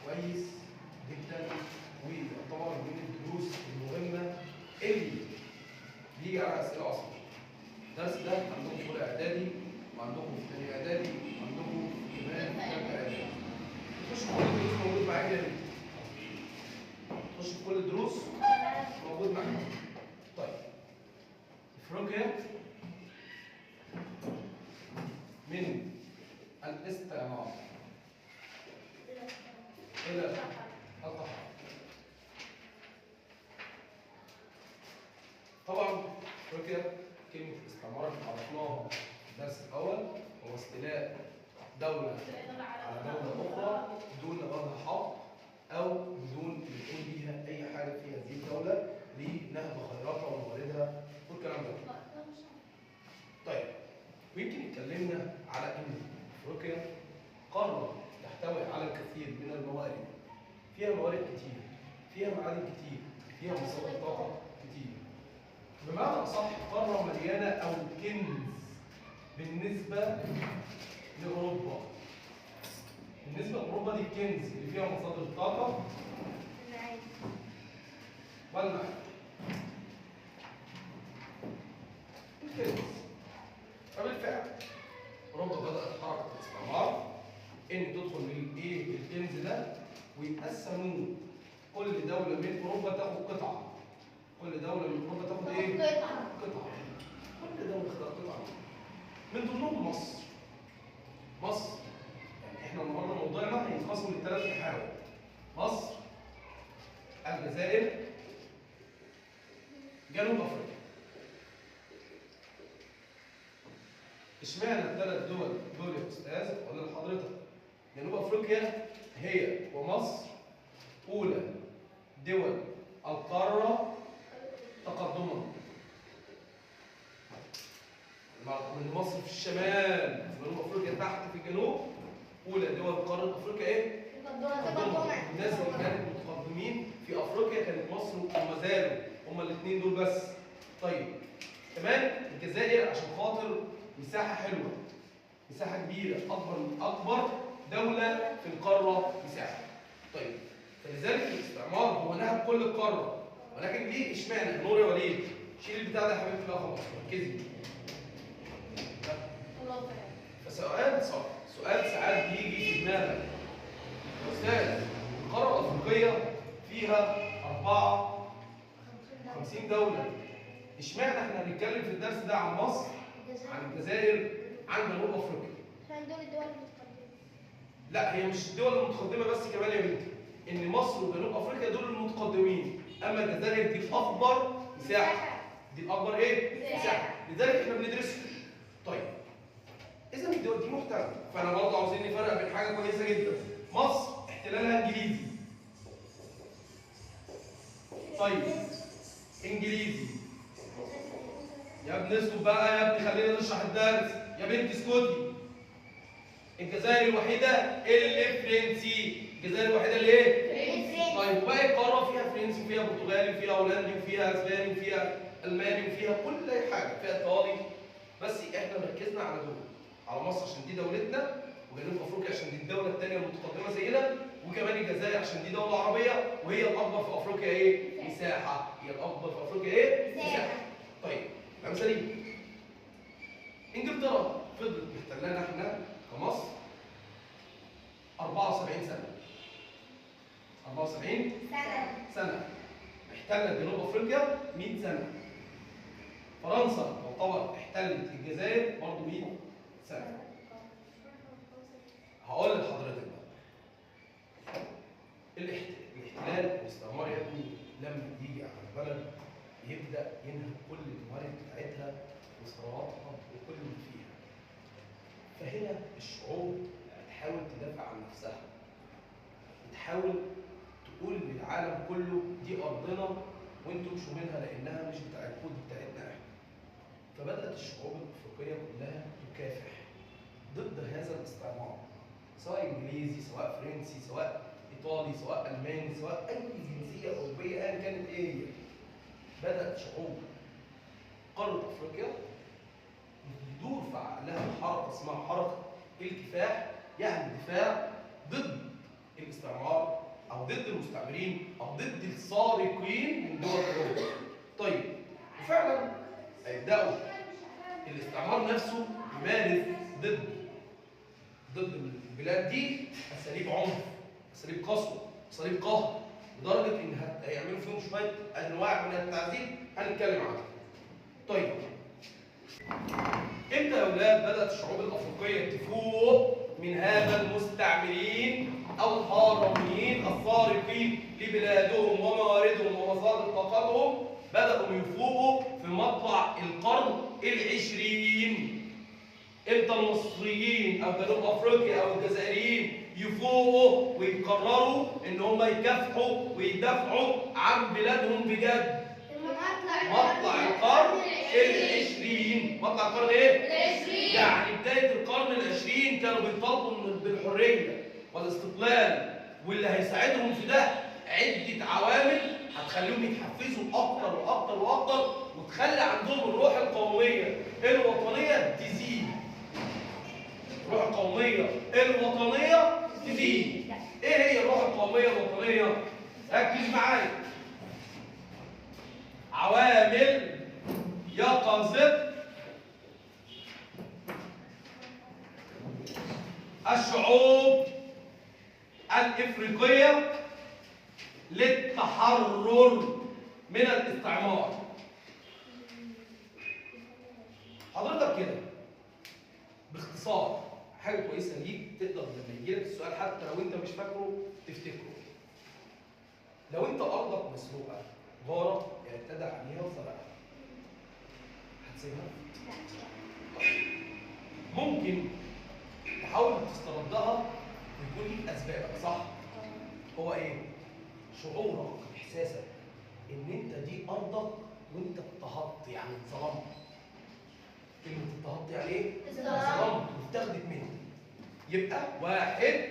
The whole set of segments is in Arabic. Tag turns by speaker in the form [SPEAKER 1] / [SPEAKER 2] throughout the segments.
[SPEAKER 1] كويس جدا، ويعتبر من الدروس المهمه اللي بيجي على اسئله اصلا. الدرس ده عندكم في اولى اعدادي، وعندكم في ثانيه اعدادي، وعندكم كمان في ثالثه اعدادي. خش في كل الدروس موجود معاك يا بنتي. خش في كل الدروس موجود معاك. طيب افريقيا من الاستعمار الى التحرر. طبعا افريقيا كلمه استعمار عرفناها في الدرس الاول، هو استيلاء دوله على دوله اخرى بدون نبذها حق او بدون ان يكون ليها اي حاجه في هذه الدوله لنهب خيراتها ومواردها والكلام ده. طيب ويمكن اتكلمنا على ان افريقيا قاره تحتوي على الكثير من الموارد، فيها موارد كتير، فيها معادن كتير، فيها مصادر طاقه كتير. بمعنى اصح قاره مليانه او كنز بالنسبه لاوروبا. بالنسبه لاوروبا دي الكنز اللي فيها مصادر الطاقه والمعادن. الكنز. فبالفعل اوروبا بدات حركه الاستعمار ان تدخل الكنز ده ويقسموه. كل دوله من اوروبا تاخد قطعه. كل دوله من اوروبا تاخد ايه؟ قطعه. كل دوله خدت قطعه. من ضمنهم مصر. مصر يعني احنا النهارده موضوعنا هينقسم لثلاث محاور. مصر، الجزائر، جنوب افريقيا. اشمعنى الثلاث دول يا استاذ؟ اقول لحضرتك جنوب افريقيا هي ومصر اولى دول القاره تقدما. من مصر في الشمال، جنوب افريقيا تحت في الجنوب، اولى دول قاره افريقيا ايه؟ تقدما. الناس اللي كانوا متقدمين في افريقيا كانت مصر وما زالوا هما الاثنين دول بس. طيب كمان الجزائر عشان خاطر مساحه حلوه، مساحه كبيره، اكبر دوله في القاره مساحه. طيب فلذلك الاستعمار هو نهب كل القاره، ولكن ليه اشمعنى؟ نور يا وليد شيل البتاع ده يا حبيبتي بقى خلاص ركزي. فسؤال ساعات بيجي في دماغك يا استاذ القاره الافريقيه فيها 54 دوله، اشمعنى احنا هنتكلم في الدرس ده عن مصر، عن الجزائر، عن جنوب افريقيا؟
[SPEAKER 2] عشان دول الدول المتقدمه.
[SPEAKER 1] لا هي مش الدول المتقدمه بس كمان يا بنتي، ان مصر وجنوب افريقيا دول المتقدمين، اما الجزائر دي الاكبر مساحه. دي الاكبر ايه؟ مساحه. لذلك احنا بندرسها. طيب اذا الدول دي محتله، فانا برضه عاوزين نفرق بين حاجه كويسه جدا. مصر احتلالها انجليزي. طيب انجليزي. يا ابني اسكت بقى يا ابني خلينا نشرح الدرس، يا بنتي اسكتي. الجزائر الوحيده اللي فرنسي. الجزائر الوحيده اللي ايه؟ طيب وباقي القاره فيها فرنسي وفيها برتغالي وفيها هولندي وفيها اسباني وفيها الماني وفيها كل حاجه، فيها ايطالي. بس احنا ركزنا على دول، على مصر عشان دي دولتنا، وجنوب افريقيا عشان دي الدوله الثانيه المتقدمه زينا، وكمان الجزائر عشان دي دوله عربيه وهي الاكبر في افريقيا ايه؟ مساحه. هي الاكبر في افريقيا ايه؟ مساحه. طيب مثالي انجلترا فضلت محتلانا احنا كمصر 74 سنه. 74 سنه. احتلت جنوب افريقيا 100 سنه. فرنسا تعتبر احتلت الجزائر برضه 100 سنه. هقول لحضرتك بقى الاحتلال والاستعمار يا ابني لما يجي على البلد يبدا ينهب كل الموارد بتاعتها وثرواتها وكل ما فيها. فهنا الشعوب بتحاول تدافع عن نفسها، بتحاول تقول للعالم كله دي ارضنا وانتم امشوا منها لانها مش بتاعتكم، دي بتاعتنا احنا. فبدات الشعوب الافريقيه كلها تكافح ضد هذا الاستعمار، سواء انجليزي، سواء فرنسي، سواء ايطالي، سواء الماني، سواء اي جنسيه اوروبيه ايا كانت ايه هي. بدات شعوب قاره افريقيا يدور في عقلها حركه اسمها حركه الكفاح، يعني الدفاع ضد الاستعمار او ضد المستعمرين او ضد السارقين من دول اوروبا. طيب وفعلا هيبداوا الاستعمار نفسه يمارس ضد البلاد دي اساليب عنف، اساليب قسوه، اساليب قهر، لدرجه ان هيعملوا فيهم شويه انواع من التعذيب هنتكلم عنها. طيب امتى يا اولاد بدات الشعوب الافريقيه تفوق من هذا المستعمرين او الهرميين السارقين لبلادهم ومواردهم ومصادر طاقتهم؟ بداوا يفوقوا في مطلع القرن العشرين. امتى المصريين او جنوب افريقيا او الجزائريين يفوقوا ويقرروا ان هم يكافحوا ويدافعوا عن بلادهم بجد؟ مطلع القرن العشرين. مطلع القرن ايه؟ العشرين. يعني بداية القرن العشرين كانوا بيطالبوا بالحرية والاستقلال، واللي هيساعدهم في ده عدة عوامل هتخليهم يتحفزوا أكتر وأكتر وأكتر، وتخلي عندهم الروح القومية الوطنية تزيد. الروح القومية الوطنية تزيد. إيه هي الروح القومية الوطنية؟ ركز معايا. عوامل يقظة الشعوب الإفريقية للتحرر من الاستعمار. حضرتك كده باختصار حاجة كويسة ليك تقدر لما يجي لك السؤال حتى لو أنت مش فاكره تفتكره. لو أنت أرضك مسروقة غارة اعتدى عليها وسرقها، هتسيبها؟ ممكن تحاول تستردها ويكون ليك اسبابك، صح؟ هو ايه؟ شعورك، احساسك ان انت دي ارضك وانت اضطهدت، يعني اتظلمت. كلمه اضطهدت يعني ايه؟ اتظلمت واتاخدت منك. يبقى واحد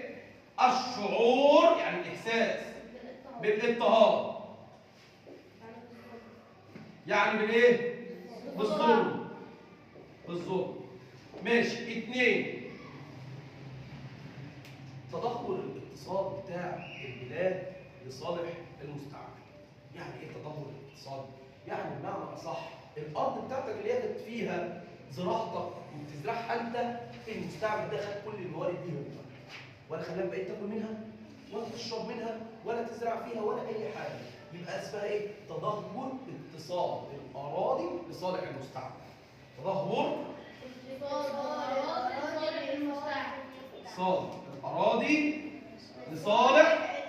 [SPEAKER 1] الشعور يعني الاحساس بالاضطهاد، يعني بالايه؟ بالظلم. ماشي. اتنين، تدهور الاقتصاد بتاع البلاد لصالح المستعمر. يعني ايه تدهور الاقتصاد؟ يعني بمعنى اصح الارض بتاعتك اللي هي كانت فيها زراعتك وبتزرعها انت، المستعمر ده خد كل الموارد دي هو، ولا خلاك بقيت تاكل منها ولا تشرب منها ولا تزرع فيها ولا اي حاجه. يبقى اسمها ايه؟ تدهور اقتصاد الاراضي لصالح المستعمر. تدهور اقتصاد الاراضي لصالح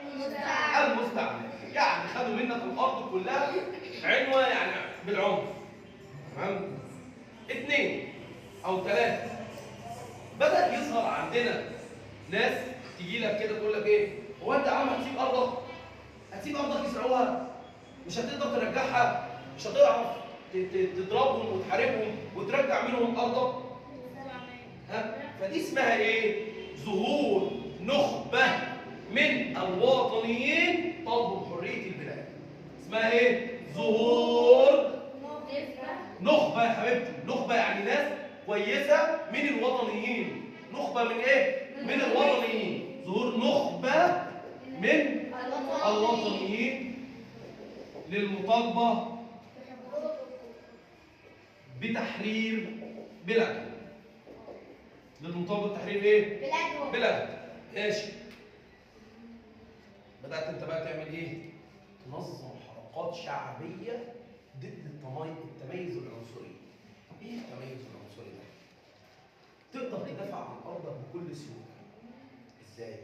[SPEAKER 1] المستعمر. يعني خدوا منك الارض كلها عنوه، يعني بالعنف. تمام؟ اتنين او ثلاثه، بدأ يظهر عندنا ناس تيجي لك كده تقول لك ايه؟ هو انت يا عم هتسيب ارضك؟ هتسيب ارضك يسرقوها؟ مش هتقدر ترجعها؟ مش هتعرف تضربهم وتحاربهم وترجع منهم ارضك؟ ها؟ فدي اسمها ايه؟ ظهور نخبه من الوطنيين طلبوا بحريه البلاد. اسمها ايه؟ ظهور نخبه يا حبيبتي. نخبه يعني ناس كويسه من الوطنيين. نخبه من ايه؟ من الوطنيين. ظهور نخبه من الوطنيين للمطالبه بتحرير بلادهم. للمطالبه بتحرير ايه؟ بلادهم. ماشي. بدات انت بقى تعمل ايه؟ تنظم حركات شعبيه ضد التميز العنصري. ايه التميز العنصري ده؟ تقدر تدافع عن ارضك بكل سهوله. ازاي؟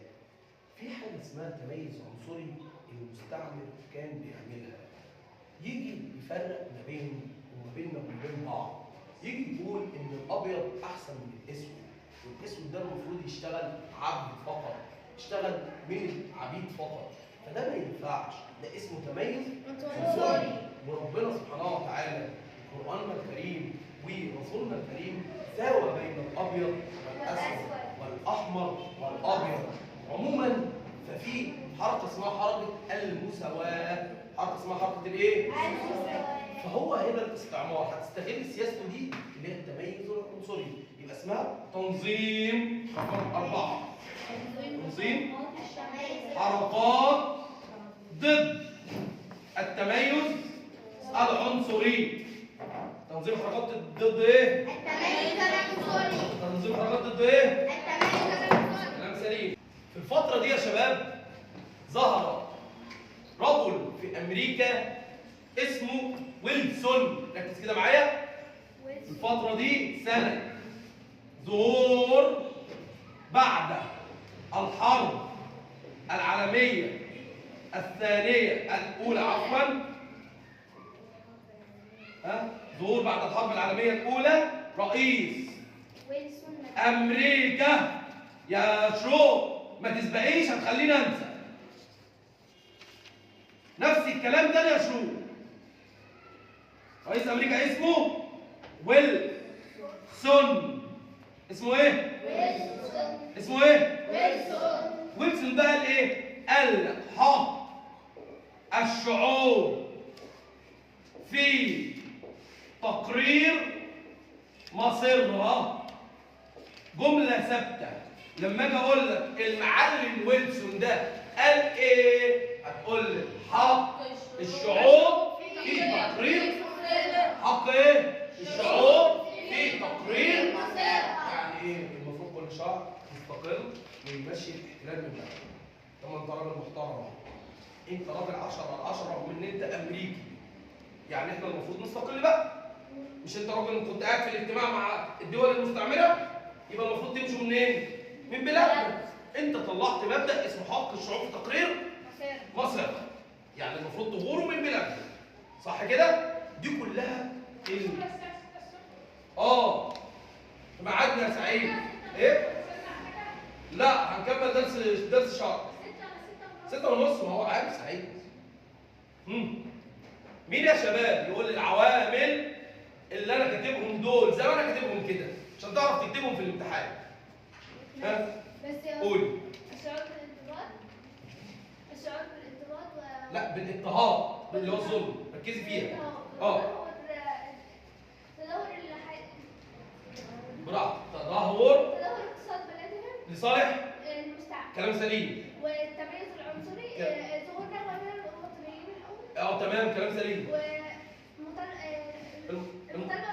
[SPEAKER 1] في حاجه اسمها تميز عنصري المستعمر كان بيعملها. يجي يفرق ما بين وما بيننا وما بين بعض. يجي يقول ان الابيض احسن من الاسود، والاسود ده المفروض يشتغل عبد فقط، يشتغل من العبيد فقط. فده ما ينفعش، ده اسمه تميز عنصري. وربنا سبحانه وتعالى في قرآننا الكريم ورسولنا الكريم ساوى بين الابيض والاسود والاحمر والابيض. عموما ففي حركه اسمها حركه المساواه، حركه اسمها حركه الايه؟ المساواه. فهو هنا الاستعمار هتستغل سياسته دي اللي هي التميز العنصري، يبقى اسمها تنظيم رقم 4. تنظيم حركات ضد التميز العنصري. تنظيم حركات ضد ايه؟
[SPEAKER 2] التميز العنصري.
[SPEAKER 1] تنظيم حركات ضد ايه؟
[SPEAKER 2] التميز العنصري.
[SPEAKER 1] كلام سليم. في الفترة دي يا شباب ظهر رجل في أمريكا اسمه ويلسون. ركز كده معايا. في الفترة دي سنة ظهور بعد الحرب العالمية الثانية الأولى عفوا ظهور بعد الحرب العالمية الأولى رئيس أمريكا. يا شو ما تسبقيش هتخليني أنسى. نفس الكلام ده يا شو. رئيس أمريكا اسمه ويلسون. اسمه إيه؟ ويلسون. اسمه إيه؟
[SPEAKER 2] ويلسون.
[SPEAKER 1] ويلسون بقى قال إيه؟ قال حق الشعوب في تقرير مصيرها. جملة ثابتة. لما اجي اقول لك المعلم ويلسون ده قال ايه؟ هتقول لي حق الشعوب في تقرير. حق ايه؟ الشعوب في تقرير مصيرها. يعني ايه؟ المفروض كل شهر يستقل ويمشي الاحتلال من بلده. طبعا انت راجل محترم، انت راجل 10/10 رغم ان انت امريكي. يعني احنا المفروض نستقل بقى. مش انت راجل كنت قاعد في الاجتماع مع الدول المستعمره؟ يبقى المفروض تمشوا منين؟ من بلادنا. انت طلعت مبدا اسمه حق الشعوب في تقرير مصيرها. يعني المفروض تغوروا من بلادنا. صح كده؟ دي كلها ميعادنا يا سعيد. ايه؟ لا هنكمل درس شهر 6:30. ما هو عارف سعيد. مين يا شباب يقول لي العوامل اللي انا كاتبهم دول زي ما انا كاتبهم كده عشان تعرف تكتبهم في الامتحان؟ قولي.
[SPEAKER 2] الشعور بالانضباط. الشعور بالانضباط
[SPEAKER 1] لا بالاضطهاد اللي هو الظلم. ركزي فيها.
[SPEAKER 2] تدهور
[SPEAKER 1] براحتك. تدهور
[SPEAKER 2] اقتصاد بلدهم
[SPEAKER 1] لصالح
[SPEAKER 2] المستعمر.
[SPEAKER 1] كلام سليم.
[SPEAKER 2] والتميز العنصري ظهور نحو من الوطنيين الأول.
[SPEAKER 1] تمام كلام سليم.
[SPEAKER 2] المطالبة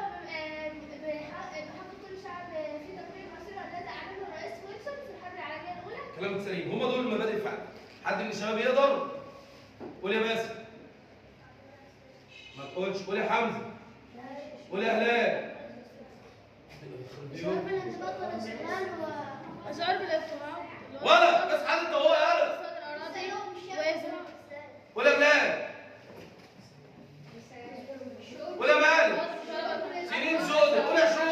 [SPEAKER 2] بحق كل شعب في تقرير مصيره الذي أعلنه الرئيس ويلسون في الحرب العالمية الأولى.
[SPEAKER 1] كلام سليم. هم دول المبادئ فعلا. حد من الشباب يقدر؟ قول يا باسم. ما تقولش. قول يا حمزة. قول يا هلال.
[SPEAKER 2] الشعور بالانضباط والاستقلال
[SPEAKER 3] الشعور بالانضباط
[SPEAKER 1] ولا بس حد انت هو يا هلا. ولا بلاد. ولا مالك. سنين سودة. قول يا شو.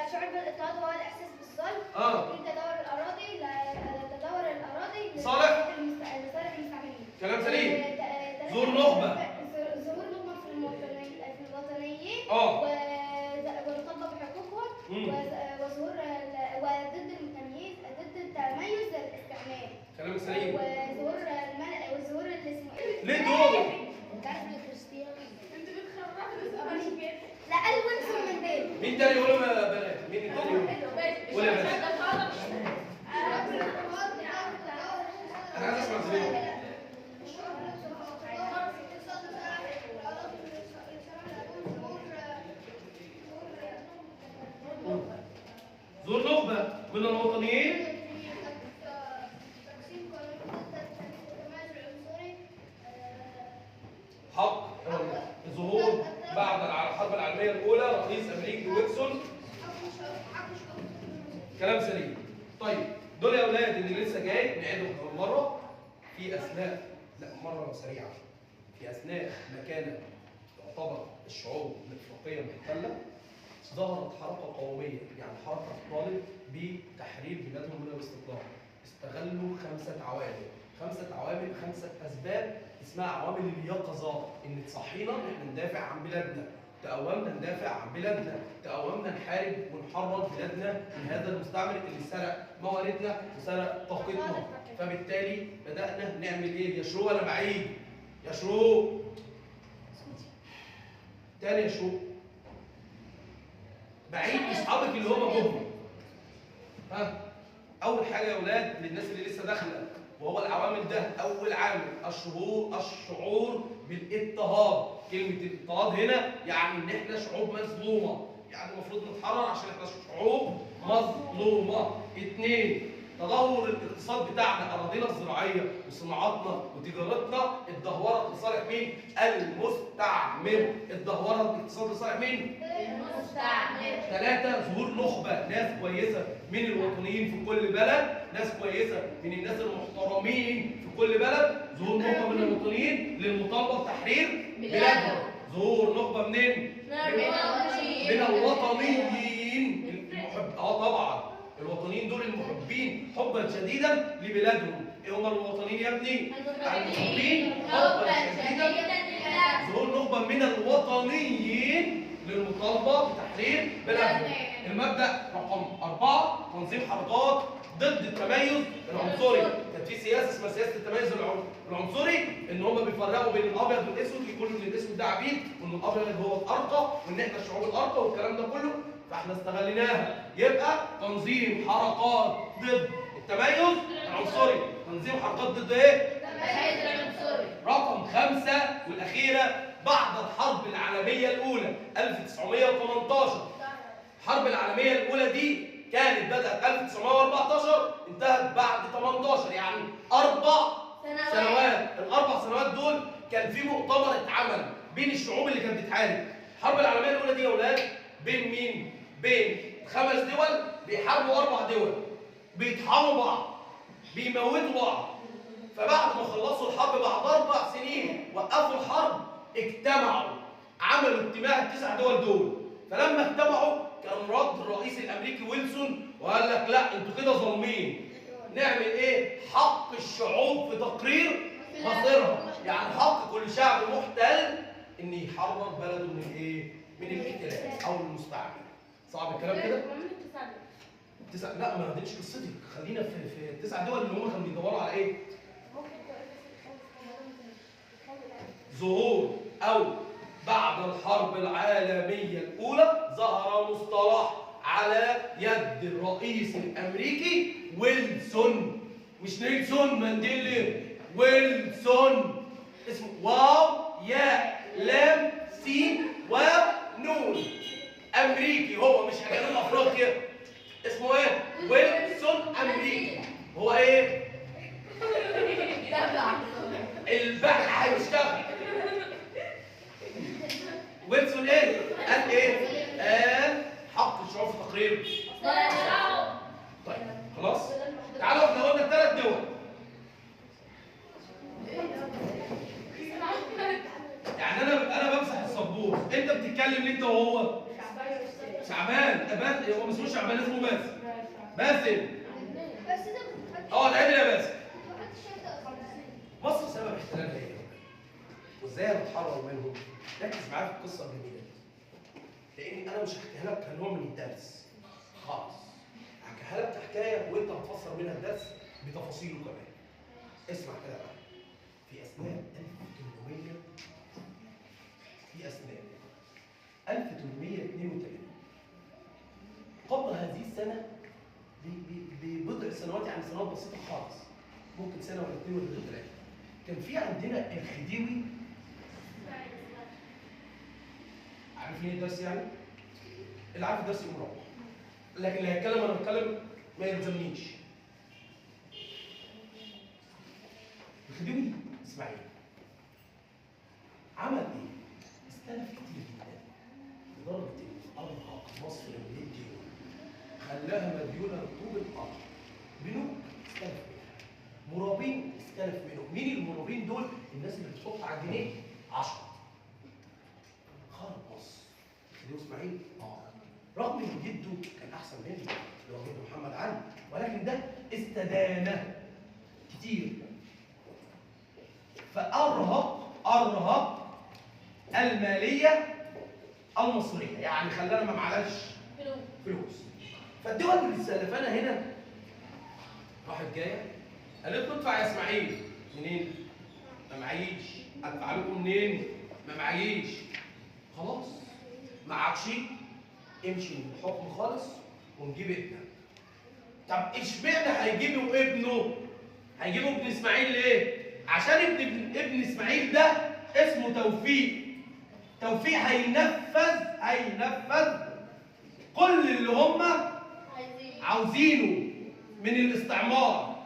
[SPEAKER 2] الشعور بالاضطهاد هو الإحساس بالظلم. في تدور الأراضي
[SPEAKER 1] صالح.
[SPEAKER 2] لصالح المستعمرين.
[SPEAKER 1] كلام سليم. زور نخبة.
[SPEAKER 2] ظهور نخبة في الوطنيين. والمطالبة بحقوقهم. وظهور وضد التمييز ضد التميز الاستعماري.
[SPEAKER 1] كلام سليم.
[SPEAKER 2] وظهور اللي اسمه
[SPEAKER 1] ليه دول؟
[SPEAKER 2] انت عارف الكريستيانو؟ انت بتخرجني. لا قال ويلسون من دول.
[SPEAKER 1] مين تاني يقول يا بنات؟ مين التاني يقول؟ قول يا بنات. انا عايز اسمع زميلي. ظهور نخبة من الوطنيين. حق ظهور بعد الحرب العالمية الأولى رئيس أمريكي ويلسون. كلام سليم. طيب دول يا أولاد اللي لسه جاي نعيدهم كمان مرة. في أثناء مرة سريعة. في أثناء ما كانت تعتبر الشعوب الأفريقية محتلة ظهرت حركة قومية، يعني حركة تطالب بتحرير بلادهم من الاستقلال. استغلوا 5 عوامل 5 أسباب اسمها عوامل اليقظة. إن تصحينا إن إحنا ندافع عن بلادنا، تقومنا ندافع عن بلادنا، تقومنا نحارب ونحرر بلادنا من هذا المستعمر اللي سرق مواردنا وسرق طاقتنا. فبالتالي بدأنا نعمل إيه؟ يا شروق أنا بعيد. يا شروق. تاني يا شروق. بعيد اصحابك اللي هم جم. اول حاجه يا اولاد للناس اللي لسه داخله وهو العوامل ده اول عامل الشعور بالاضطهاد. كلمه الاضطهاد هنا يعني ان احنا شعوب مظلومه، يعني المفروض نتحرر عشان احنا شعوب مظلومه. 2 تدهور الاقتصاد بتاعنا، اراضينا الزراعيه وصناعاتنا وتجارتنا اتدهورت لصالح مين؟ المستعمر. اتدهورت الاقتصاد لصالح مين؟
[SPEAKER 2] المستعمر.
[SPEAKER 1] 3 ظهور نخبه، ناس كويسه من الوطنيين في كل بلد، ناس كويسه من الناس المحترمين في كل بلد. ظهور نخبه من الوطنيين للمطالبه بتحرير بلادهم. ظهور نخبه منين؟ من الوطنيين طبعا الوطنيين دول المحبين حبا شديدا لبلادهم. ايه هم الوطنيين يا ابني؟ المحبين حبا شديدا لبلادهم. ظهور نخبه من الوطنيين للمطالبه بتحرير بلادهم. المبدا رقم 4 تنظيم حركات ضد التميز العنصري. كانت في سياسه اسمها سياسه التميز العنصري، ان هم بيفرقوا بين الابيض والاسود، يقولوا ان الاسود ده عبيد وان الابيض هو الارقى وان احنا الشعوب الارقى والكلام ده كله، فاحنا استغليناها. يبقى تنظيم حركات ضد التميز العنصري. تنظيم حركات ضد ايه؟
[SPEAKER 2] التميز العنصري.
[SPEAKER 1] رقم 5 والاخيره بعد الحرب العالميه الاولى 1918. الحرب العالميه الاولى دي كانت بدات 1914 انتهت بعد 18، يعني 4 سنوات. الاربع سنوات دول كان في مؤتمر اتعمل بين الشعوب اللي كانت بتحارب. الحرب العالميه الاولى دي يا اولاد بين مين؟ بين 5 دول بيحاربوا 4 دول، بيطحنوا بعض، بيموتوا بعض. فبعد ما خلصوا الحرب بعد 4 سنين وقفوا الحرب، اجتمعوا عملوا اجتماع ال9 دول دول. فلما اجتمعوا كان رد الرئيس الامريكي ويلسون وقال لك لا انتوا كده ظالمين. نعمل ايه؟ حق الشعوب في تقرير مصيرها، يعني حق كل شعب محتل ان يحرر بلده من ايه؟ من الاحتلال او المستعمر. صعب الكلام كده؟ لا ما دي مش قصتي، خلينا في ال9 دول اللي هم كانوا بيدوروا على ايه؟ ظهور او بعد الحرب العالميه الاولى ظهر مصطلح على يد الرئيس الامريكي ويلسون، مش نيلسون مانديلا، ويلسون. اسمه واو ياء لام سين واو نون. امريكي هو، مش جنوب افريقيا. اسمه ايه؟ ويلسون امريكي. هو ايه؟ البحث هيشتغل. ويلسون ايه؟ قال ايه؟ قال حق الشعوب في تقرير. طيب خلاص؟ تعالوا احنا قلنا 3 دول. يعني انا بمسح السبوره، انت بتتكلم ليه انت وهو؟ شعبان. هو ما اسموش شعبان، اسمه باسم. باسم.
[SPEAKER 2] بس ده
[SPEAKER 1] العدل يا باسم. مصر سبب احتلالها ايه؟ وازاي هنتحرر منهم؟ ركز معايا في القصه الجميله دي. لان انا مش هحكيها لك كنوع من الدرس خالص. هحكيها لك كحكايه وانت هتفسر منها الدرس بتفاصيله كمان. اسمع كده بقى. في اثناء 1882 قبل هذه السنه ببضع سنوات، يعني سنوات بسيطه خالص، ممكن سنه ولا 2 ولا 3، كان في عندنا الخديوي. عارفين الدرس يعني؟ اللي عارف الدرس يقوم روح، لكن اللي هيتكلم انا بتكلم ما يلزمنيش. الخديوي اسماعيل عمل ايه؟ استلف كتير جدا لدرجه ان ارهق مصر من الديون، خلاها مديونه لطوب الارض. بنوك استلف منها، مرابين استلف منهم. مين المرابين دول؟ الناس اللي بتحط على الجنيه 10. خرب مصر. خديوي اسماعيل رغم ان جده كان احسن منه اللي هو جده محمد علي، ولكن ده استدانه كتير، فارهق الماليه المصريه، يعني خلانا ما معلش فلوس. فالدول اللي سلفانا هنا راحت جايه قالت له ادفع يا اسماعيل. منين؟ ما معيش. ادفع لكم منين؟ ما معيش. خلاص معكش، امشي من الحكم خالص ونجيب ابنك. طب اشمعنى هيجيبوا ابنه؟ هيجيبوا ابن اسماعيل ليه؟ عشان ابن اسماعيل ده اسمه توفيق. توفيق هينفذ كل اللي هم عاوزينه من الاستعمار.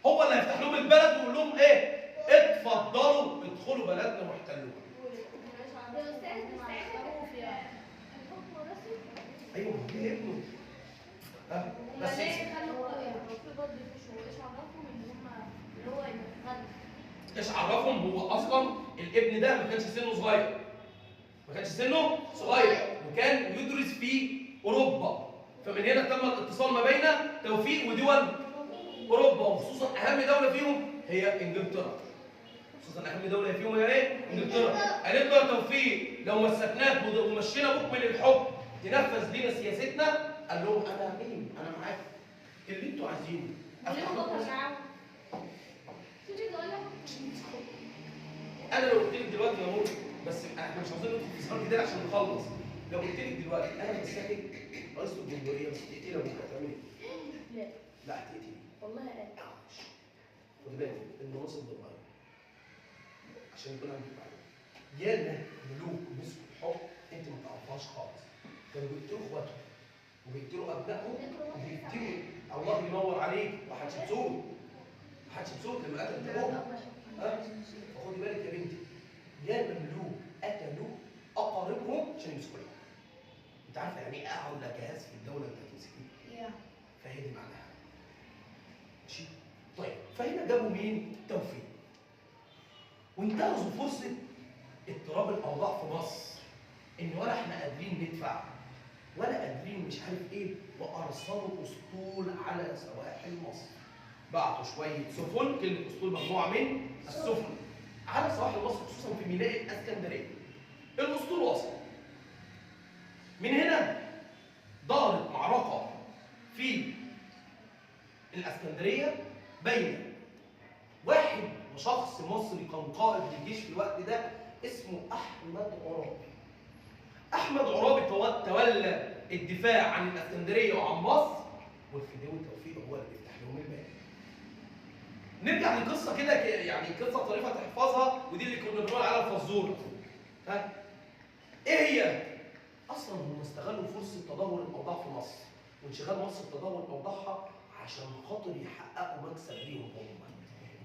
[SPEAKER 1] هو اللي هيفتح لهم البلد ويقول لهم ايه؟ اتفضلوا ادخلوا بلدنا واحتلوها. ايوه ليه ابنه؟ بس ايش عرفهم؟ هو اصلا الابن ده ما كانش سنه صغير. وكان يدرس في اوروبا. فمن هنا تم الاتصال ما بين توفيق ودول اوروبا، وخصوصا اهم دوله فيهم هي انجلترا. انجلترا. قالت له يا توفيق لو مسكناك ومشينا بك من الحكم تنفذ لينا سياستنا. قال لهم انا مين؟ انا معاكم اللي انتوا عايزينه. انا لو قلت لك دلوقتي يا مور، بس احنا مش عاوزين ندخل في سؤال كده عشان نخلص. لو قلت لك دلوقتي انا مسكك رئيس الجمهوريه بس تقتلي ابوك هتعملي ايه؟ لا هتقتلي والله. خد بالك المناصب بالغير عشان يكون عندك معلومه. ياما ملوك مسكوا الحكم انت ما تعرفهاش خالص. كانوا بيقتلوا اخواتهم وبيقتلوا ابنائهم وبيقتلوا. الله ينور عليك. وحتشبسوت لما قتل ابوه. فخدي بالك يا بنتي، يا مملوك قتلوا اقاربهم عشان يمسكوا لهم. انت عارفه يعني ايه اعلى جهاز في الدوله انت هتمسكيه؟ فهي دي معناها. ماشي؟ طيب فهنا جابوا مين؟ توفيق. وانتهزوا فرصه اضطراب الاوضاع في مصر، ان ولا احنا قادرين ندفع ولا قادرين مش عارف ايه، وارسلوا اسطول على سواحل مصر. بعتوا شويه سفن، كلمه اسطول مجموعه من السفن على سواحل مصر خصوصا في ميناء الاسكندريه. الاسطول وصل. من هنا دارت معركه في الاسكندريه بين واحد وشخص مصري كان قائد للجيش في الوقت ده اسمه احمد عرابي. احمد عرابي تولى الدفاع عن الاسكندريه وعن مصر، والفداوي توفيق هو اللي بيفتح لهم الباب. نرجع لقصه كده يعني قصه طريفه تحفظها، ودي اللي كنا بنقول عليها الفزوره. ايه هي؟ اصلا هم استغلوا فرصه تدهور الاوضاع في مصر وانشغال مصر بتدهور اوضاعها عشان خاطر يحققوا مكسب ليهم هم.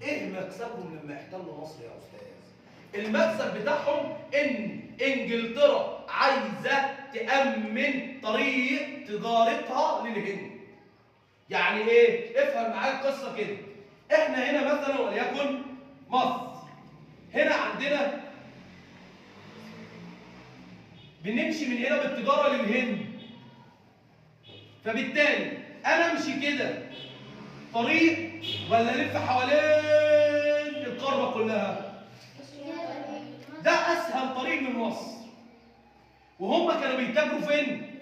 [SPEAKER 1] ايه مكسبهم لما احتلوا مصر يا استاذ؟ المكسب بتاعهم ان انجلترا عايزه تامن طريق تجارتها للهند. يعني ايه؟ افهم معايا القصه كده. احنا هنا مثلا وليكن مصر، هنا عندنا بنمشي من هنا بالتجاره للهند. فبالتالي انا امشي كده طريق ولا الف حوالين القاره كلها؟ ده اسهل طريق من مصر. وهم كانوا بيتاجروا فين؟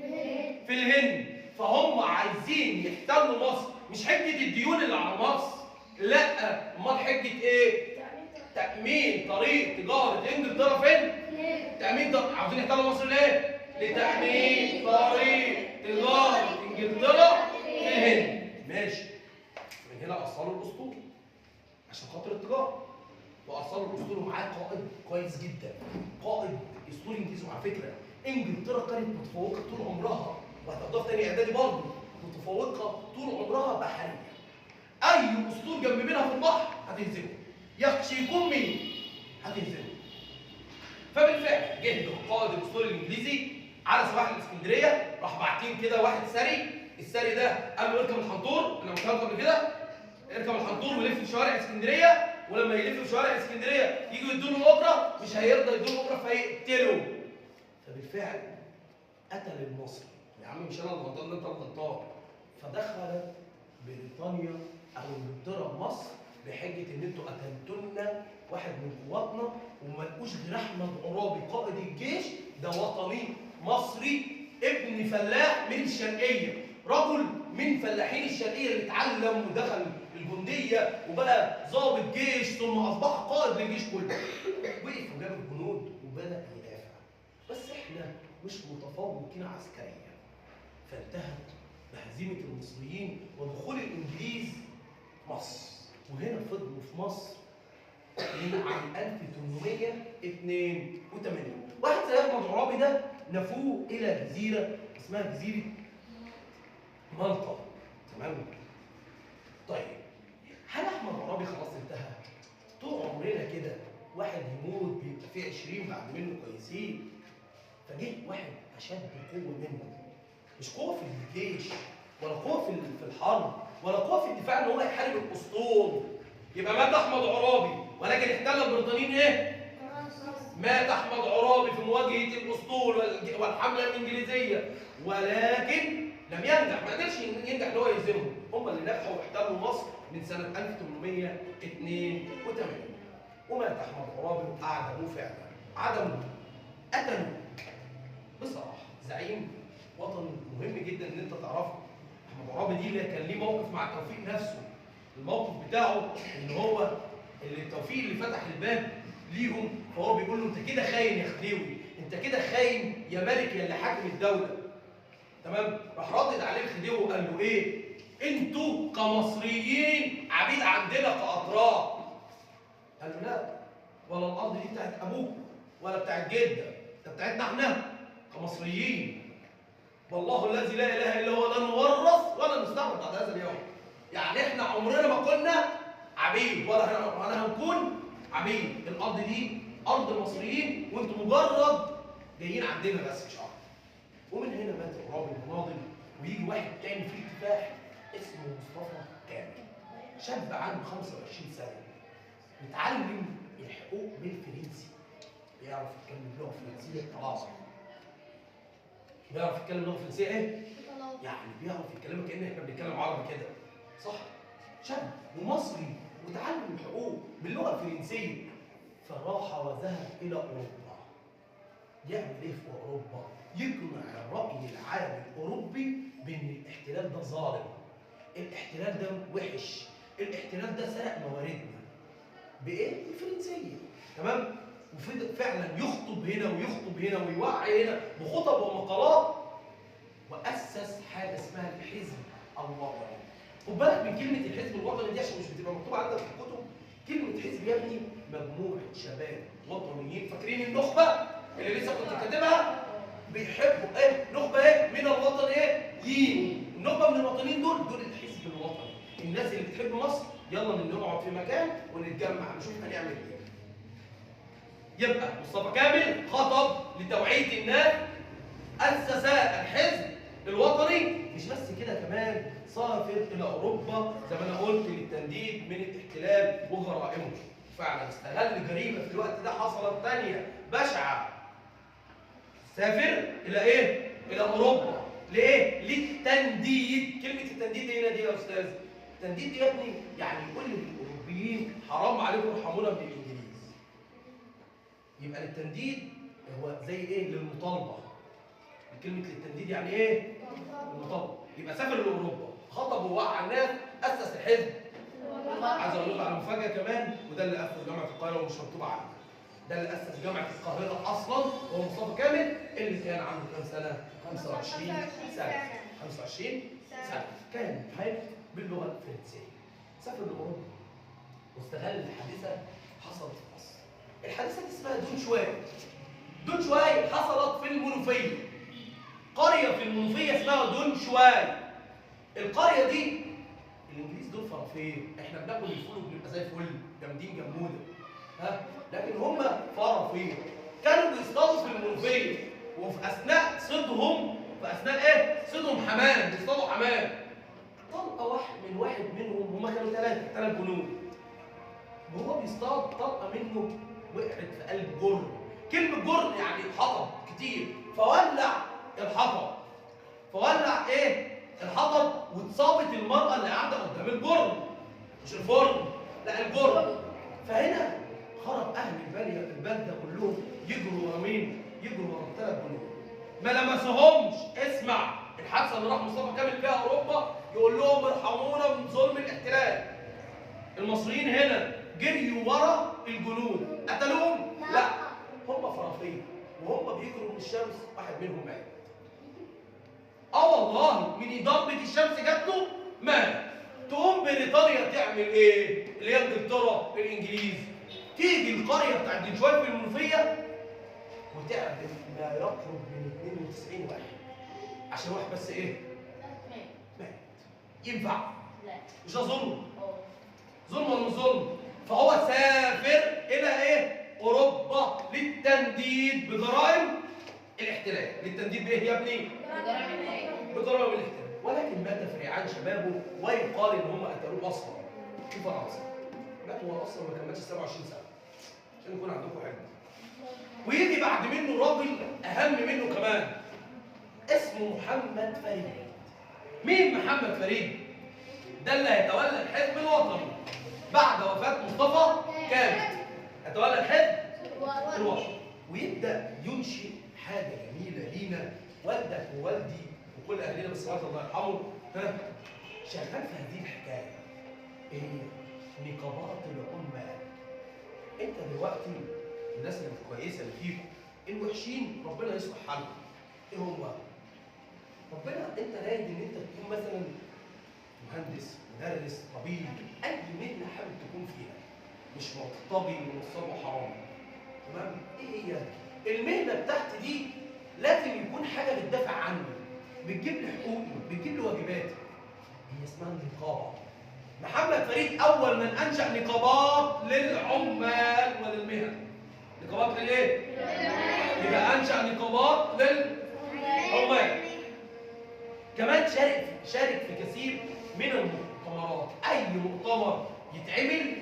[SPEAKER 1] في الهند. فهم عايزين يحتلوا مصر، مش حجه الديون اللي على مصر، لا، امال حجه ايه؟ تامين طريق تجاره انجلترا فين؟ تامين عاوزين يحتلوا مصر ليه؟ لتامين طريق تجاره انجلترا في الهند. ماشي. من هنا اصلوا الاسطول عشان خاطر التجاره، واصلوا الاسطول ومعاه قائد كويس جدا، قائد اسطول انجليزي. وعلى فكره انجلترا كانت متفوقه طول عمرها، وهتاخدوها في تاني اعدادي برضه، متفوقه طول عمرها بحريا. اي اسطول جنب منها في البحر هتهزمه، يخشى يكون مين؟ هتهزمه. فبالفعل جه قائد الاسطول الانجليزي على سواحل الاسكندريه، راح باعتين كده واحد ثري. الثري ده قال له اركب الحنطور، انا قلت قبل كده، اركب الحنطور ولف في شوارع اسكندريه، ولما يلف في شوارع اسكندريه يجوا يدوا له اجره، مش هيرضى يدوا له اجره فهيقتله. فبالفعل قتل المصري. يا عم مش انا اللي غلطان، انت اللي غلطان. فدخل بريطانيا او انجلترا مصر بحجه ان انتوا قتلتوا لنا واحد من قواتنا، وما لقوش غير احمد عرابي قائد الجيش، ده وطني مصري ابن فلاح من الشرقيه، رجل من فلاحين الشرقيه اللي اتعلم ودخل الجنديه وبقى ضابط جيش ثم اصبح قائد للجيش كله. وقف وجاب الجنود وبدا يدافع. بس احنا مش متفوقين عسكريا، فانتهت بهزيمه المصريين ودخول الانجليز مصر، وهنا فضلوا في مصر من عام 1882. واحد زي احمد عرابي ده نفوه الى جزيره اسمها جزيره مالطا. تمام؟ طيب هل احمد عرابي خلاص انتهى؟ طول عمرنا كده واحد يموت بيبقى فيه 20 بعد منه كويسين، فجه واحد اشد قوه منه، مش قوه في الجيش ولا قوه في الحرب ولا قوه في الدفاع ان هو يحارب الاسطول. يبقى مات احمد عرابي، ولكن احتل البريطانيين ايه؟ مات احمد عرابي في مواجهه الاسطول والحمله الانجليزيه، ولكن لم ينجح، ما قدرش ينجح ان هو يهزمهم. هم اللي نجحوا واحتلوا مصر من سنه 1882. ومات احمد عرابي واعدموه فعلا، عدموه، قتلوه. بصراحه زعيم وطني مهم جدا ان انت تعرفه. احمد عرابي دي اللي كان ليه موقف مع توفيق نفسه. الموقف بتاعه ان هو اللي توفيق اللي فتح الباب ليهم، فهو بيقول له انت كده خاين يا خديوي، انت كده خاين يا ملك يا اللي حاكم الدوله. تمام؟ راح ردد عليه الخديوي وقال له ايه؟ انتوا كمصريين عبيد عندنا كاتراك. قال له لا، ولا الارض دي بتاعت ابوك ولا بتاعت جدك، ده بتاعتنا احنا كمصريين. والله الذي لا اله الا هو لا نورث ولا نستعبد بعد هذا اليوم. يعني احنا عمرنا ما كنا عبيد ولا هنكون عبيد. الارض دي ارض المصريين وانتم مجرد جايين عندنا بس مش اكتر. ومن هنا مات عرابي المناضل، ويجي واحد تاني في الكفاح اسمه مصطفى كامل، شاب عنده 25 سنه، متعلم الحقوق بالفرنسي، بيعرف يتكلم لغه فرنسيه طلاقه. بيعرف يتكلم لغه فرنسيه ايه؟ يعني بيعرف يتكلم كأن احنا بنتكلم عربي كده، صح؟ شاب ومصري وتعلم الحقوق باللغه الفرنسيه، فراح وذهب الى اوروبا. يعمل ايه في اوروبا؟ يقنع الراي العام الاوروبي بان الاحتلال ده ظالم، الاحتلال ده وحش، الاحتلال ده سرق مواردنا. بايه؟ بالفرنسيه. تمام؟ وفعلا يخطب هنا ويخطب هنا ويوعي هنا بخطب ومقالات، واسس حاجه اسمها الحزب الوطني. خد بالك من كلمه الحزب الوطني دي عشان مش بتبقى مكتوبه عندك في الكتب. كلمه حزب يا ابني مجموعه شباب وطنيين، فاكرين النخبه اللي لسه كنت كاتبها؟ بيحبوا ايه؟ نخبه ايه؟ من الوطن ايه؟ يين. النخبه من الوطنيين دول الحزب الوطني. الناس اللي بتحب مصر يلا نقعد في مكان ونتجمع نشوف هنعمل ايه. يبقى مصطفى كامل خطب لتوعيه الناس، اسس الحزب الوطني. مش بس كده، كمان سافر الى اوروبا زي ما انا قلت للتنديد من الاحتلال وجرائمه. فعلا استغل جريمه في الوقت ده حصلت ثانيه بشعه. سافر الى ايه؟ الى اوروبا. ليه؟ للتنديد. كلمه التنديد هنا دي يا استاذ، التنديد دي يا ابني يعني كل الاوروبيين حرام عليكم ارحمونا من الانجليز. يبقى للتنديد هو زي ايه؟ للمطالبه. كلمه للتنديد يعني ايه؟ المطالبه. يبقى سافر لاوروبا، خطب ووعى الناس، اسس الحزب. عايز اقول لكم على مفاجاه كمان، وده اللي اسس جامعه القاهره ومش مكتوب عنه. ده اللي اسس جامعه القاهره اصلا هو مصطفى كامل، اللي كان عنده كام سنه؟ 25 سنه. 25 سنه كان محامي باللغه الفرنسيه. سافر لاوروبا واستغل الحادثه حصلت في مصر. الحادثه دي اسمها دون شواي. دون شواي حصلت في المنوفيه. قريه في المنوفيه اسمها دون شواي. القريه دي الانجليز دول فرافير، احنا بناكل الفول وبنبقى زي الفل جامدين جموده، ها؟ لكن هم فرافير. كانوا بيصطادوا في المنوفيه، وفي اثناء صيدهم، في اثناء ايه؟ صيدهم حمام، بيصطادوا حمام. طلقه واحد منهم، هم كانوا ثلاث جنود. وهو بيصطاد طلقه منه وقعت في قلب جرن. كلمه جرن يعني حطب كتير، فولع الحطب. فولع ايه؟ الحطب، واتصابت المرأة اللي قاعدة قدام الجرن، مش الفرن، لا الجرن. فهنا خرج أهل البلدة كلهم يجروا ورا مين؟ يجروا ورا الثلاث جنود. ما لمسهمش. اسمع الحادثة اللي راح مصطفى كامل فيها أوروبا، يقول لهم ارحمونا من ظلم الاحتلال. المصريين هنا جريوا ورا الجنود، قتلوهم؟ لا، هم فرافير، وهم بيجروا من الشمس واحد منهم مات. والله من ضربة الشمس جات له مات. تقوم بريطانيا تعمل ايه؟ اللي هي انجلترا الانجليز، تيجي القريه بتاعت دنشواي في المنوفيه وتعدم ما يقرب من 92 واحد عشان واحد بس ايه؟ مات. ينفع؟
[SPEAKER 3] لا.
[SPEAKER 1] مش ده ظلم؟ ظلم ولا مش ظلم؟ فهو سافر الى ايه؟ اوروبا للتنديد بجرائم الاحتلال، للتنديد بايه يا ابني؟ بجرائم الاحتلال، ولكن مات في ريعان شبابه ويقال ان هم قتلوه اصلا في فرنسا. مات هو اصلا ما كملش 27 سنه عشان يكون عندكم علم. ويجي بعد منه راجل اهم منه كمان اسمه محمد فريد. مين محمد فريد؟ ده اللي هيتولى الحزب الوطني بعد وفاه مصطفى كامل. هيتولى الحزب الوطني ويبدا ينشئ حاجه جميله لينا. والدك ووالدي وكل اهلنا بس الله يرحمه شغال في هذه الحكايه. ايه؟ نقابات العمال. انت دلوقتي الناس اللي كويسه اللي فيكم الوحشين ربنا يصلح حالهم. ايه هو؟ ربنا انت رايد ان انت تكون مثلا مهندس، مدرس، طبيب، اي مهنه حابب تكون فيها، مش مرتضي ونصاب وحرام. تمام؟ ايه هي؟ المهنه بتاعتي دي لازم يكون حاجه بتدافع عني، بتجيب لي حقوقي، بتجيب لي واجباتي. هي اسمها النقابه. محمد فريد اول من انشا نقابات للعمال وللمهن. نقابات للايه؟ يبقى انشا نقابات للعمال. كمان شارك في كثير من المؤتمرات. اي مؤتمر يتعمل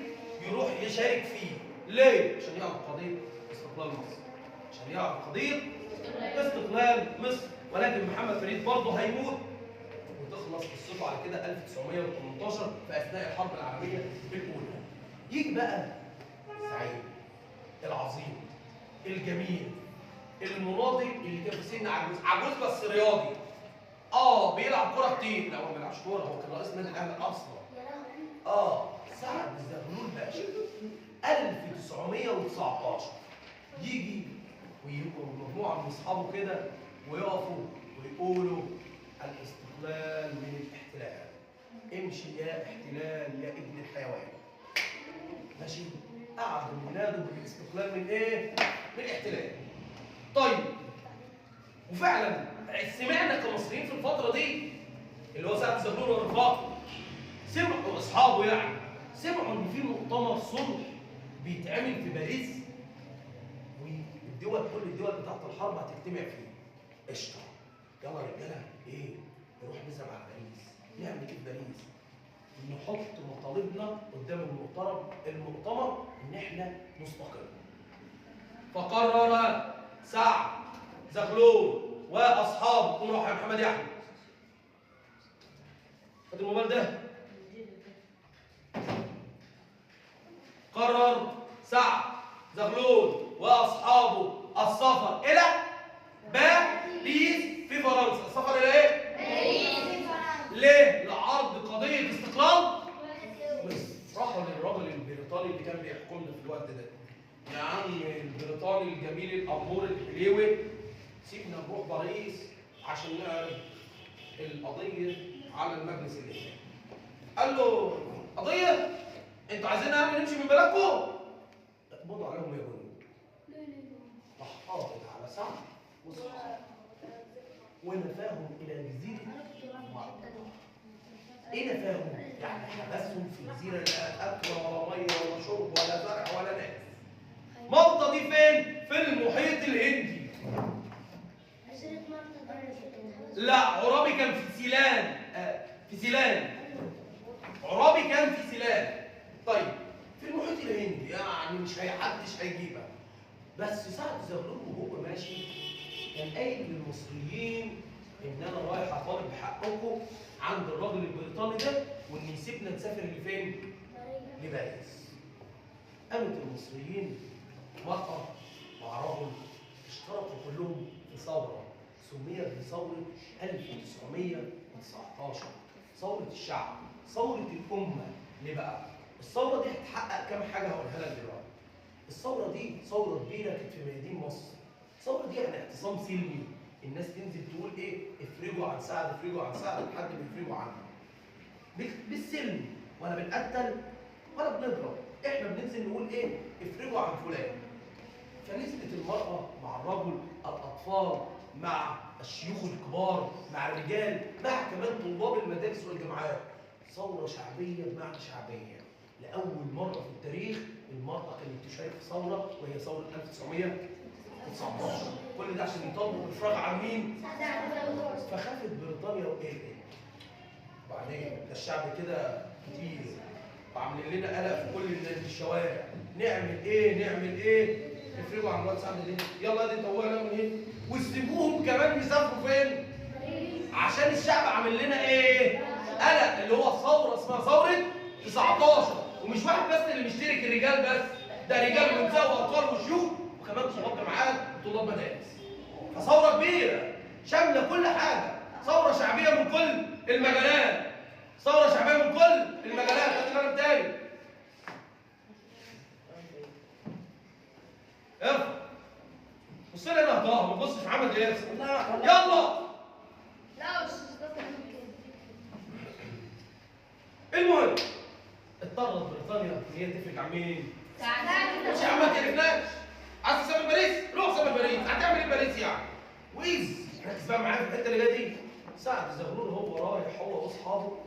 [SPEAKER 1] يروح يشارك فيه. ليه؟ عشان يعرف قضيه استقلال مصر، عشان يعرف قضيه استقلال مصر. ولكن محمد فريد برضه هيموت وتخلص قصته على كده 1918 في اثناء الحرب العالميه الاولى. يجي بقى سعيد العظيم الجميل المناضل اللي كان في سن عجوز بس رياضي. بيلعب كوره كتير. لا هو ما بيلعبش كوره، هو كان رئيس نادي الاهلي اصلا. سعد الزغلول باشا 1919 يجي ويبقوا مجموعه من اصحابه كده ويقفوا ويقولوا الاستقلال من الاحتلال. امشي يا احتلال يا ابن الحيوان. ماشي؟ قعدوا ينادوا بالاستقلال من ايه؟ من الاحتلال. طيب وفعلا سمعنا كمصريين في الفتره دي اللي هو سعد الزغلول والرفاق سمعوا اصحابه يعني سمعوا ان في مؤتمر صلح بيتعمل في باريس والدول كل الدول بتاعت الحرب هتجتمع فيه. قشطه. يلا يا رجاله ايه؟ نروح نذهب على باريس. نعمل ايه في باريس؟ نحط مطالبنا قدام المؤتمر ان احنا نستقل. فقرر سعد زغلول واصحابه. قوم روح يا محمد يا احمد. خد الموبايل ده. قرر سعد زغلول واصحابه السفر الى باريس في فرنسا. السفر الى ايه؟
[SPEAKER 2] باريس.
[SPEAKER 1] ليه؟ لعرض قضيه استقلال مصر. راحوا للراجل البريطاني اللي كان بيحكمنا في الوقت ده. يا عم البريطاني الجميل الامور الحليوي، سيبنا نروح باريس عشان نعرض القضيه على المجلس الإداري. قال له قضيه؟ انتوا عايزين يعني نمشي من بلدكم؟ اقبضوا عليهم يا جنود. راح قابض على سعد وصحابه ونفاهم الى جزيره مالطا. ايه نفاهم؟ يعني حبسهم في جزيره لا اكل ولا ميه ولا شرب ولا زرع ولا ناس. مالطا دي فين؟ في المحيط الهندي. لا عرابي كان في سيلان. عرابي كان في سيلان. طيب في المحيط الهندي يعني مش محدش هيجيبها. بس سعد زغلول وهو ماشي كان قايل للمصريين ان انا رايح اطالب بحقكم عند الراجل البريطاني ده وان يسيبنا نسافر لفين؟ لباريس. قامت المصريين مرأة مع رجل اشتركوا كلهم في ثوره سميت بثوره 1919. ثوره الشعب، ثوره الامه. ليه بقى؟ الثوره دي هتحقق كام حاجه هقولها لك دلوقتي. الثوره دي ثوره كبيره كانت في ميادين مصر. الثوره دي يعني اعتصام سلمي، الناس تنزل تقول ايه؟ افرجوا عن سعد، افرجوا عن سعد لحد ما يفرجوا عنه. بالسلم، ولا بنقتل ولا بنضرب، احنا بننزل نقول ايه؟ افرجوا عن فلان. فنزلت المرأة مع الرجل، الأطفال مع الشيوخ الكبار، مع الرجال، مع كمان طلاب المدارس والجامعات. ثورة شعبية بمعنى شعبية. لأول مرة في التاريخ المرأة كانت تشارك في ثورة، وهي ثورة 1919. كل ده عشان يطالبوا بالإفراج عن مين؟ فخافت بريطانيا وقلقت. وبعدين ده الشعب كده كتير وعاملين لنا قلق في كل الشوارع، نعمل ايه؟ نعمل ايه؟ افرجوا عن الواد سعد ليه؟ يلا دي نطوعنا من هنا وسيبوهم كمان يسافروا فين؟ عشان الشعب عامل لنا ايه؟ قلق، اللي هو ثوره اسمها ثوره 19. ومش واحد بس اللي مشترك، الرجال بس، ده رجال ونساء واطفال وشيوخ وكمان طلاب جامعات وطلاب مدارس. فثوره كبيره شامله كل حاجه، ثوره شعبيه من كل المجالات، ثوره شعبيه من كل المجالات. هات القلم تاني. ارفع. بص لي انا طه، ما تبصش في محمد ياسر. يلا.
[SPEAKER 2] لا مش قصدي كده.
[SPEAKER 1] المهم اضطرت بريطانيا ان هي تفرج عن مين؟ مش يا عم ما تعرفناش. عايز تسافر باريس؟ روح سافر باريس، هتعمل ايه باريس يعني؟ ويز ركز بقى معايا في الحته اللي جايه دي. سعد زغلول هو رايح هو واصحابه،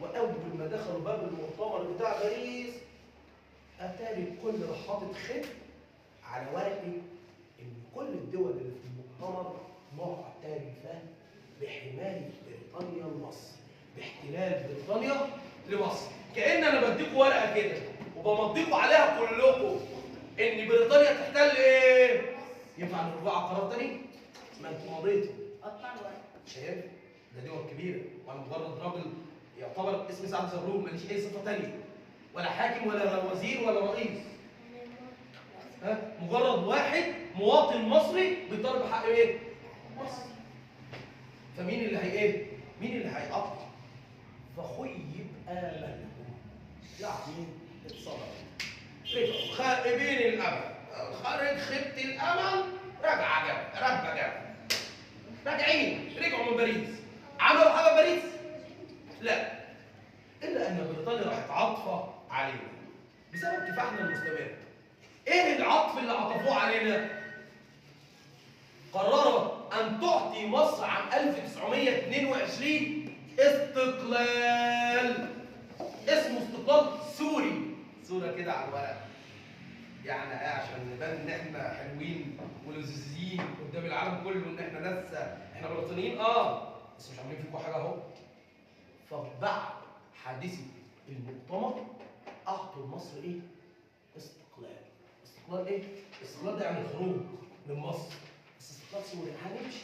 [SPEAKER 1] واول ما دخلوا باب المؤتمر بتاع باريس اتاري الكل راح حاطط خط على ورقه ان كل الدول اللي في المؤتمر معترفه بحمايه بريطانيا لمصر، باحتلال بريطانيا لمصر. كأن انا بديكوا ورقه كده وبمضيكوا عليها كلكم ان بريطانيا تحتل ايه؟ ينفع نرجع على قرار تاني؟ ما انتوا مضيتوا.
[SPEAKER 2] قطع الورق.
[SPEAKER 1] شايف؟ ده دول كبيره وانا مجرد راجل يعتبر اسمي سعد زغلول، ماليش اي صفه تانيه، ولا حاكم ولا وزير ولا رئيس. مجرد واحد مواطن مصري بيطالب بحق ايه؟ مصر. فمين اللي هي ايه؟ مين اللي هيقطع؟ فخيب آملهم، يعني اتصدموا، رجعوا خائبين الامل، خارج خيبة الامل، رجع جبل، رب جبل، راجعين، رجعوا من باريس، عملوا حاجه في باريس؟ لا، الا ان بريطانيا راحت عاطفه علينا بسبب كفاحنا المستمر. ايه العطف اللي عطفوه علينا؟ قررت ان تعطي مصر عام 1922 استقلال، اسمه استقلال سوري، صوره كده على الورق، يعني ايه؟ عشان نبان ان احنا حلوين ولذيذين قدام العالم كله، ان احنا ناس احنا بريطانيين بس مش عاملين فيكم حاجه اهو. فبعد حادثه المؤتمر اعطوا مصر ايه؟ استقلال. استقلال ايه؟ استقلال ده يعني الخروج من مصر، بس استقلال سوري. هنمشي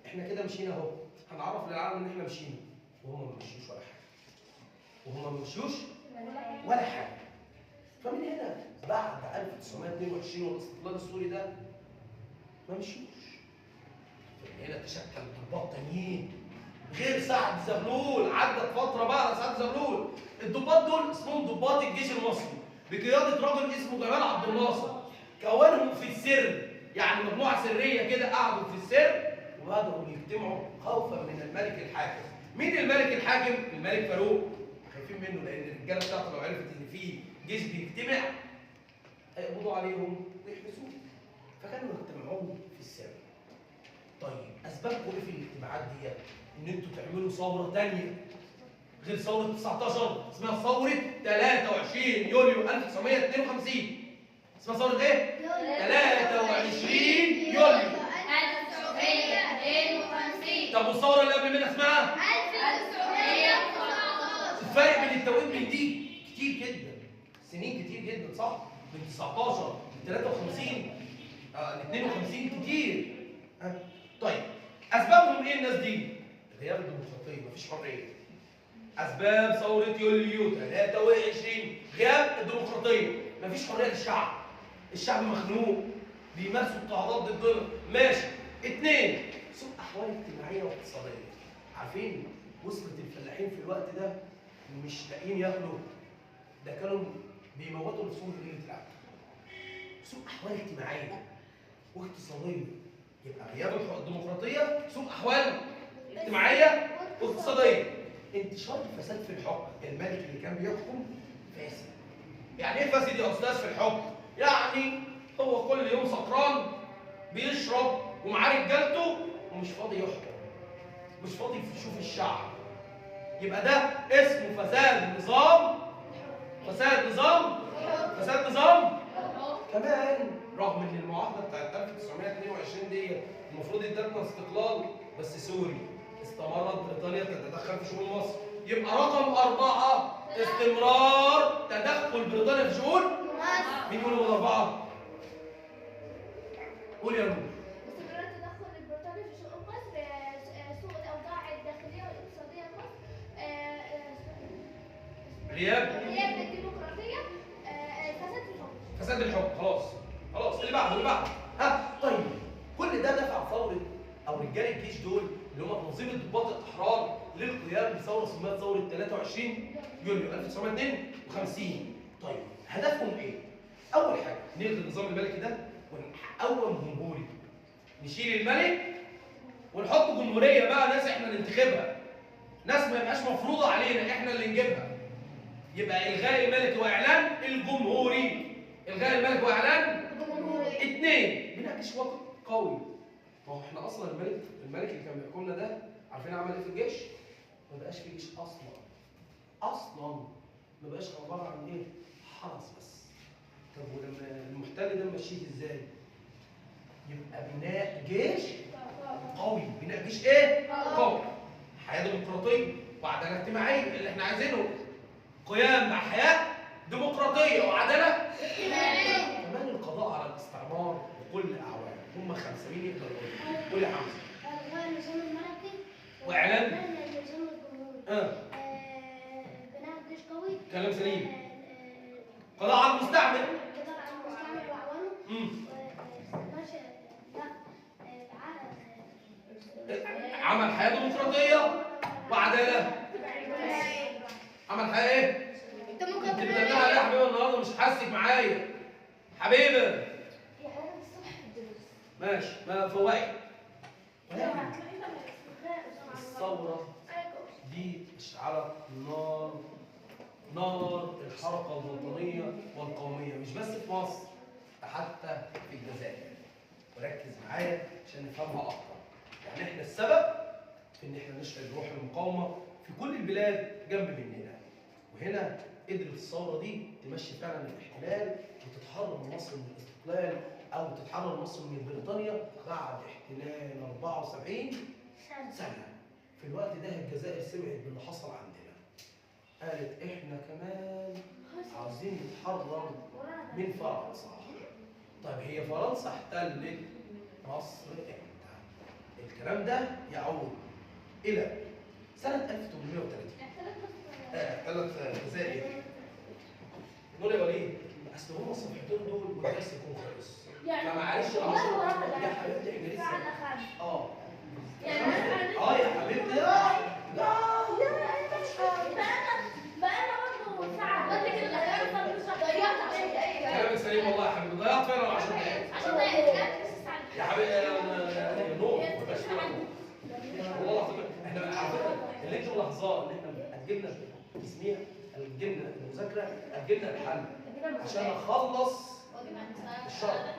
[SPEAKER 1] احنا كده، مشينا اهو، هنعرف للعالم ان احنا مشينا، وهم ما مشيوش ولا حاجه، وهم ما مشيوش ولا حاجه. فمن هنا بعد 1922 والاستقلال السوري ده ما مشيوش. فمن هنا تشكل ضباط تانيين غير سعد زغلول. عدت فتره بقى على سعد زغلول. الضباط دول اسمهم ضباط الجيش المصري بقياده رجل اسمه جمال عبد الناصر. كونهم في السر، يعني مجموعه سريه كده قعدوا في السر وبداوا يجتمعوا خوفا من الملك الحاكم. مين الملك الحاكم؟ الملك فاروق. خايفين منه لان الرجاله بتاعته لو عرفت ان في جيش بيجتمع هيقبضوا عليهم ويحبسوه. فكانوا يجتمعون في السر. طيب اسبابكم ايه في الاجتماعات دي؟ ان انتوا تعملوا ثوره ثانيه غير ثوره 19، اسمها ثوره 23 يوليو 1952. اسمها ثوره ايه؟ 23 يوليو
[SPEAKER 2] 1952.
[SPEAKER 1] طب والثوره اللي قبل منها اسمها
[SPEAKER 2] 1919.
[SPEAKER 1] الفرق بين التوقيت من دي كتير جدا، سنين كتير جدا، صح؟ من 19 ل 53 ل 52 كتير. طيب اسبابهم ايه الناس دي؟ غياب الديمقراطيه، مفيش حريه. اسباب ثوره يوليو 23 غياب الديمقراطيه، مفيش حريه للشعب، الشعب مخنوق، بيمارسوا اضطهادات ضدنا، ماشي. 2 سوء احوال اجتماعيه واقتصاديه. عارفين وصلت الفلاحين في الوقت ده مش لاقيين ياكلوا، ده كانوا بيموتوا نفسهم في ليله العدل. سوء احوال اجتماعيه واقتصاديه، يبقى غياب الديمقراطيه، سوء احوال اجتماعيه واقتصاديه. انتشار الفساد في الحكم، الملك اللي كان بيحكم فاسد. يعني ايه فاسد يا استاذ في الحكم؟ يعني هو كل يوم سكران بيشرب ومعاه رجالته ومش فاضي يحكم، مش فاضي يشوف الشعب. يبقى ده اسمه فساد نظام، فساد نظام، فساد نظام. كمان رغم ان المعاهده بتاعت 1922 دي المفروض ادتنا استقلال، بس سوري استمرت بريطانيا تتدخل في شؤون مصر. يبقى رقم 4 استمرار تدخل بريطانيا في شؤون مين يقول هو 4؟ قول يا نور.
[SPEAKER 2] استمرار التدخل البريطاني في شؤون مصر، سوء الاوضاع الداخليه والاقتصاديه لمصر، غياب الديمقراطيه، فساد في الحكم.
[SPEAKER 1] فساد الحكم. خلاص اللي بعده. ها طيب، كل ده دفع ثوره او رجال الجيش دول اللي هم تنظيم الضباط الاحرار للقيام بثوره اسمها ثوره 23 يوليو 1952. طيب هدفهم ايه؟ اول حاجه نلغي النظام الملكي ده ونقوم جمهوري، نشيل الملك ونحط جمهوريه بقى، ناس احنا ننتخبها، ناس ما يبقاش مفروضه علينا، احنا اللي نجيبها. يبقى الغاء الملكي واعلان الجمهوري. الغاء الملك واعلان الجمهوري. 2 بناء جيش وطني قوي. ما هو احنا اصلا الملك اللي كان بيحكمنا ده عارفين عمل ايه في الجيش؟ ما بقاش في جيش اصلا ما بقاش عباره عن ايه؟ حرس بس. طب ولما المحتل ده ماشيه ازاي؟ يبقى بناء جيش قوي. بناء جيش ايه؟ قوي. حياه ديمقراطيه وعداله اجتماعيه اللي احنا عايزينه. قيام بحياه ديمقراطيه وعداله اجتماعيه. كمان القضاء على الاستعمار بكل اعوانه. هم 5 مين يقدر يقول؟ قول يا حمزه.
[SPEAKER 2] الغاء النظام الملكي
[SPEAKER 1] واعلان
[SPEAKER 2] النظام الجمهوري. بناء جيش قوي.
[SPEAKER 1] كلام سليم. قضاء على المستعمر.
[SPEAKER 2] قضاء على المستعمر واعوانه.
[SPEAKER 1] عمل حياه ديمقراطيه وعداله. عمل حياه ايه؟ انت بتدلعها ليه يا حبيبي النهارده؟ مش حاسك معايا حبيبي.
[SPEAKER 2] يا حضرتك الصبح في الدروس.
[SPEAKER 1] ماشي ما فوقي. الثوره دي اشتعلت نار الحركه الوطنيه والقوميه، مش بس في مصر، حتى في الجزائر. وركز معايا عشان نفهمها اكتر. يعني احنا السبب في ان احنا نشعل روح المقاومه في كل البلاد جنب مننا. وهنا قدرت الثوره دي تمشي فعلا الاحتلال وتتحرر مصر من الاستقلال، او تتحرر مصر من بريطانيا بعد احتلال 74 سنه. في الوقت ده الجزائر سمعت باللي حصل عندنا، قالت احنا كمان عاوزين نتحرر من فرنسا. طيب هي فرنسا احتلت مصر امتى؟ الكلام ده يعود الى سنه 1830. احتلت الجزائر. نقول يا وليد اصل هم الصفحتين دول والدرس يكون خلص. فمعلش يا حبيبتي احنا لسه يا حبيبتي لا
[SPEAKER 2] برضه ساعه بدك
[SPEAKER 1] كلامك سليم والله يا حبيبي. ضيعت فعلا 10 دقايق.
[SPEAKER 2] 10 دقايق
[SPEAKER 1] يا حبيبي يا نور ما بقاش والله العظيم احنا على فكره اللي انتوا ملاحظاه ان احنا اجلنا تسميع، اجلنا المذاكره، اجلنا الحل عشان اخلص الشرح.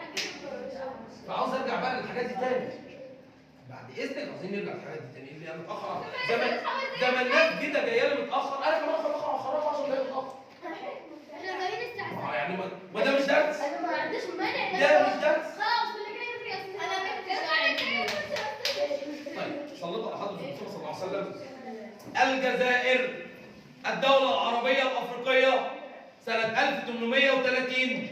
[SPEAKER 1] فعاوز ارجع بقى للحاجات دي تاني. بعد اذنك عاوزين نرجع للحاجات دي تاني. اللي انا متاخر زمان الناس كده جايه لي متاخر، انا كمان هخرج 10 دقايق متاخر.
[SPEAKER 2] احنا جايين الساعه
[SPEAKER 1] يعني ما ده مش درس.
[SPEAKER 2] انا ما عنديش مانع.
[SPEAKER 1] ده مش درس.
[SPEAKER 2] خلاص اللي جاي في انا
[SPEAKER 1] طيب صليت على حضرة الرسول صلى الله عليه وسلم. الجزائر الدولة العربية الأفريقية سنة 1830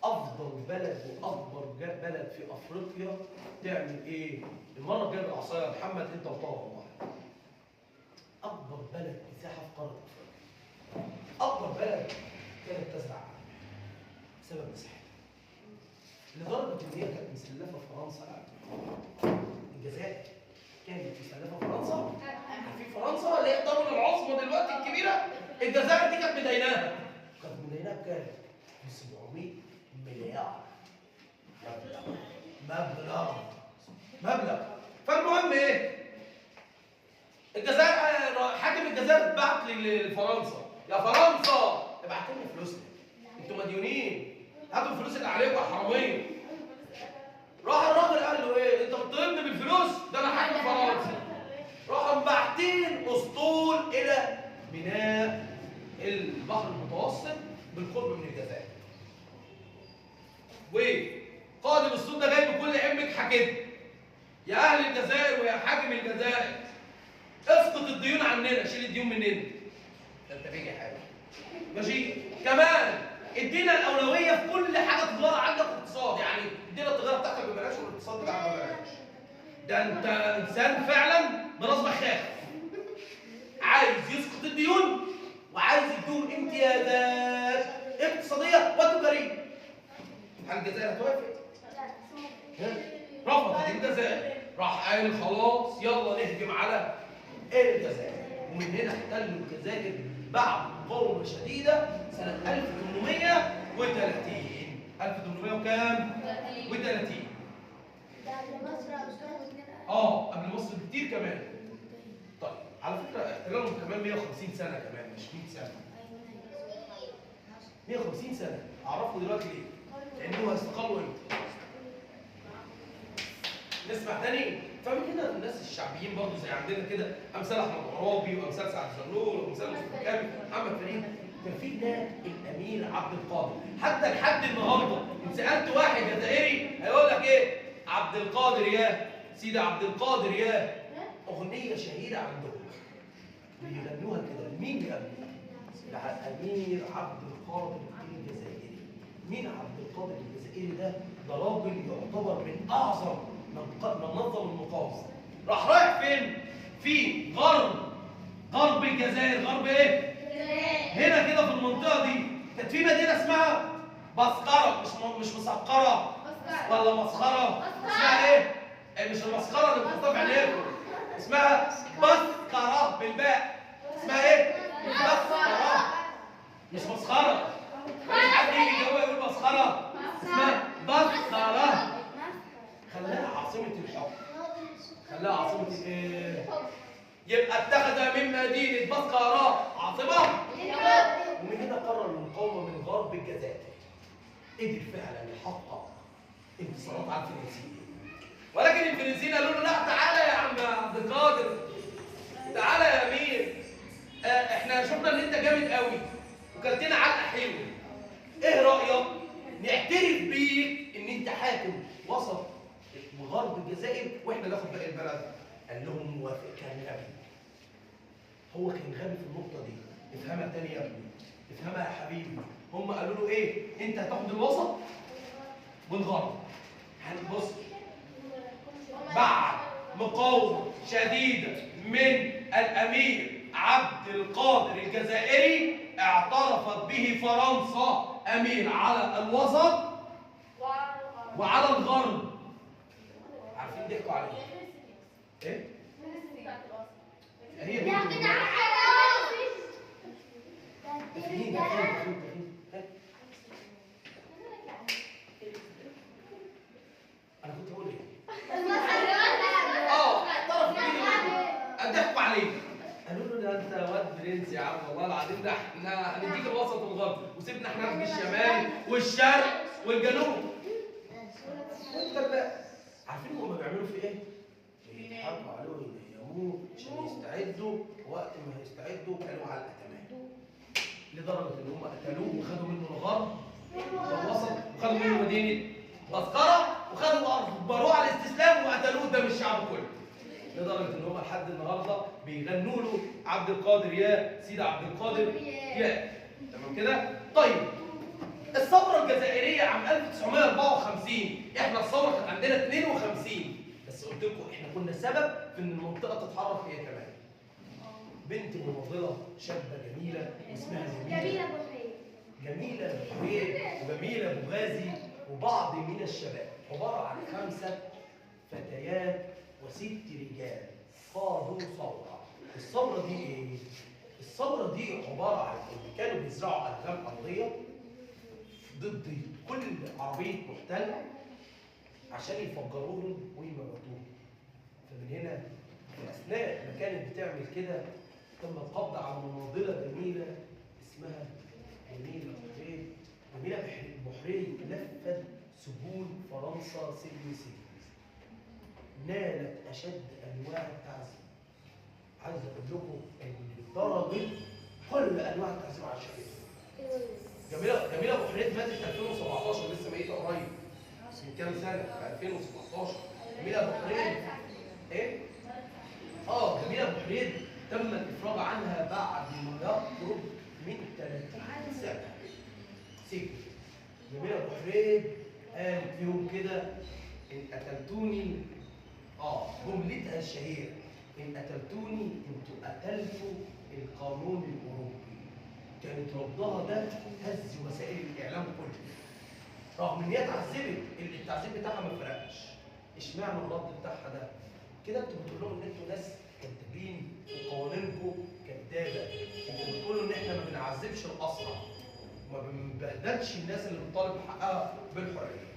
[SPEAKER 1] أفضل بلد وأكبر بلد في أفريقيا. تعمل إيه؟ المرة الجاية بالعصاية يا محمد أنت وطه والله. أكبر بلد مساحة في قارة أفريقيا. أكبر بلد كانت تزرع بسبب مساحتها. لدرجة إن هي كانت مسلفة فرنسا. الجزائر كانت مسلفة فرنسا. في فرنسا اللي هي الدولة العظمى دلوقتي الكبيرة، الجزائر دي كانت مديناها. كانت مديناها بكام؟ ب 700 مليار. مبلغ. فالمهم ايه؟ الجزائر حاكم الجزائر بعت لفرنسا، يا فرنسا ابعتوا لنا فلوسنا، انتوا مديونين، هاتوا الفلوس اللي عليكم يا حراميه. راح الراجل قال له ايه؟ انت بتطالبني بالفلوس؟ ده انا حاكم فرنسا. راحوا مبعتين اسطول الى بناء البحر المتوسط بالقرب من الجزائر. وقائد الاسطول ده جاي بكل علمك حكيت يا اهل الجزائر ويا حاكم الجزائر، اسقط الديون عننا، شيل الديون مننا. ده انت بيجي حاجه ماشي. كمان ادينا الاولويه في كل حاجه تجاره عندك اقتصاد، يعني ادينا التجاره بتاعتك ببلاش والاقتصاد بتاعك ببلاش. ده انت انسان فعلا براس بخاخ، عايز يسقط الديون وعايز يديهم امتيازات اقتصاديه وتجاريه. هل الجزائر هتوافق؟ رفضت الجزائر، راح قال خلاص يلا نهجم على الجزائر. ومن هنا احتلوا الجزائر بعد مقاومه شديده سنه 1830. 1800 وكام؟ و30. قبل مصر بكتير كمان. طيب على فكره احتلالهم كمان 150 سنه كمان، مش 100 سنه. 150 سنه. اعرفوا دلوقتي ليه؟ لانهم هيستقلوا امتى؟ نسمع تاني. فمن هنا الناس الشعبيين برضه زي عندنا كده، امثال احمد عرابي وامثال سعد زغلول وامثال مصطفى كامل محمد فريد، كان في هناك الامير عبد القادر. حتى لحد النهارده ان سالت واحد جزائري هيقول لك ايه؟ عبد القادر يا سيدي، عبد القادر يا. اغنيه شهيره عندهم بيغنوها كده. مين بيغنيها؟ الامير عبد القادر الجزائري. مين عبد القادر الجزائري ده؟ ده راجل يعتبر من اعظم من نظم المقاومه. رايح فين؟ في غرب الجزائر. غرب ايه؟ هنا كده في المنطقه دي كانت في مدينه اسمها بسقره، مش مسقره ولا مسخره. اسمها ايه؟ مش المسخره اللي بتحطها في عينيكم، اسمها بسقره بالباء. اسمها ايه؟ بسقره مش مسخره. مش حد يجي جوه يقول مسخره، اسمها بسقره. خلاها عاصمة الحكم. خلاها عاصمة الايه؟ يبقى اتخذ من مدينة بسقراء عاصمة. ومن هنا قرر المقاومة من غرب الجزائر. قدر فعلا يحقق انتصارات على الفرنسيين. ولكن الفرنسيين قالوا له لا تعالى يا عم عبد القادر، تعالى يا امير، احنا شفنا ان انت جامد قوي وكلتنا علقة حلوة. ايه رأيك نعترف بيك ان انت حاكم وسط وغرب الجزائر واحنا ناخد باقي البلد؟ قال لهم موافق. كان غبي، هو كان غبي في النقطه دي. افهمها تاني يا ابني، افهمها يا حبيبي. هم قالوا له ايه؟ انت هتاخد الوسط والغرب. هنبص بعد مقاومه شديده من الامير عبد القادر الجزائري اعترفت به فرنسا امير على الوسط وعلى الغرب. عارفين ضحكوا على ايه؟ هي بنت انا كنت بقول ايه؟ اعترف بيه. ضحكوا عليه. قالوا له ده انت واد برنس يا عم، والله العظيم ده احنا هنديك الوسط والغرب وسيبنا احنا ناخد الشمال والشرق والجنوب. وانت بقى عارفين هم بيعملوا في ايه؟ بيضحكوا عليه وينيموه عشان يستعدوا، وقت ما هيستعدوا كانوا على الاتمام. لدرجه ان هم قتلوه وخدوا منه الغرب والوسط وخدوا منه مدينه بسقره وخدوا اجبروه على الاستسلام وقتلوه قدام الشعب كله. لدرجه ان هم لحد النهارده بيغنوا له عبد القادر يا سيدي، عبد القادر يا. تمام كده؟ طيب الثوره الجزائريه عام 1954، احنا الثوره كانت عندنا 52، بس قلت لكم احنا كنا سبب في ان المنطقه تتحرك هي كمان. بنت مناضله شابه جميله اسمها جميله بوحيد وجميله بوغازي وبعض من الشباب، عباره عن 5 فتيات و6 رجال قادوا ثوره. الثوره دي ايه؟ الثوره دي عباره عن ان كانوا بيزرعوا الغام ارضيه ضد كل عربيه محتل عشان يفجروهم ويموتوهم. فمن هنا في اثناء ما كانت بتعمل كده تم القبض على مناضله جميله اسمها جميله بحري. جميله بحري لفت سجون فرنسا سجن سجن، نالت اشد انواع التعذيب. عايز اقول لكم ان ضربت كل انواع التعذيب على الشريف. جميله بحري ماتت في 2017، لسه ميته قريب من كام سنه في 2017. جميله بحري ايه؟ جميله بحري تم الافراج عنها بعد ما يقرب من 30 سنه سجن. جميله بحري قالت يوم كده ان قتلتوني، جملتها الشهيره ان قتلتوني انتوا قتلتوا القانون الاوروبي. كانت ردها ده هز وسائل الاعلام كله، رغم ان هي اتعذبت، التعذيب بتاعها ما فرقش. اشمعنى الرد بتاعها ده؟ كده انتوا بتقولوا لهم ان انتوا ناس كذابين وقوانينكم كذابه، انتوا بتقولوا ان احنا ما بنعذبش الاسرى وما بنبهدلش الناس اللي بتطالب بحقها بالحريه.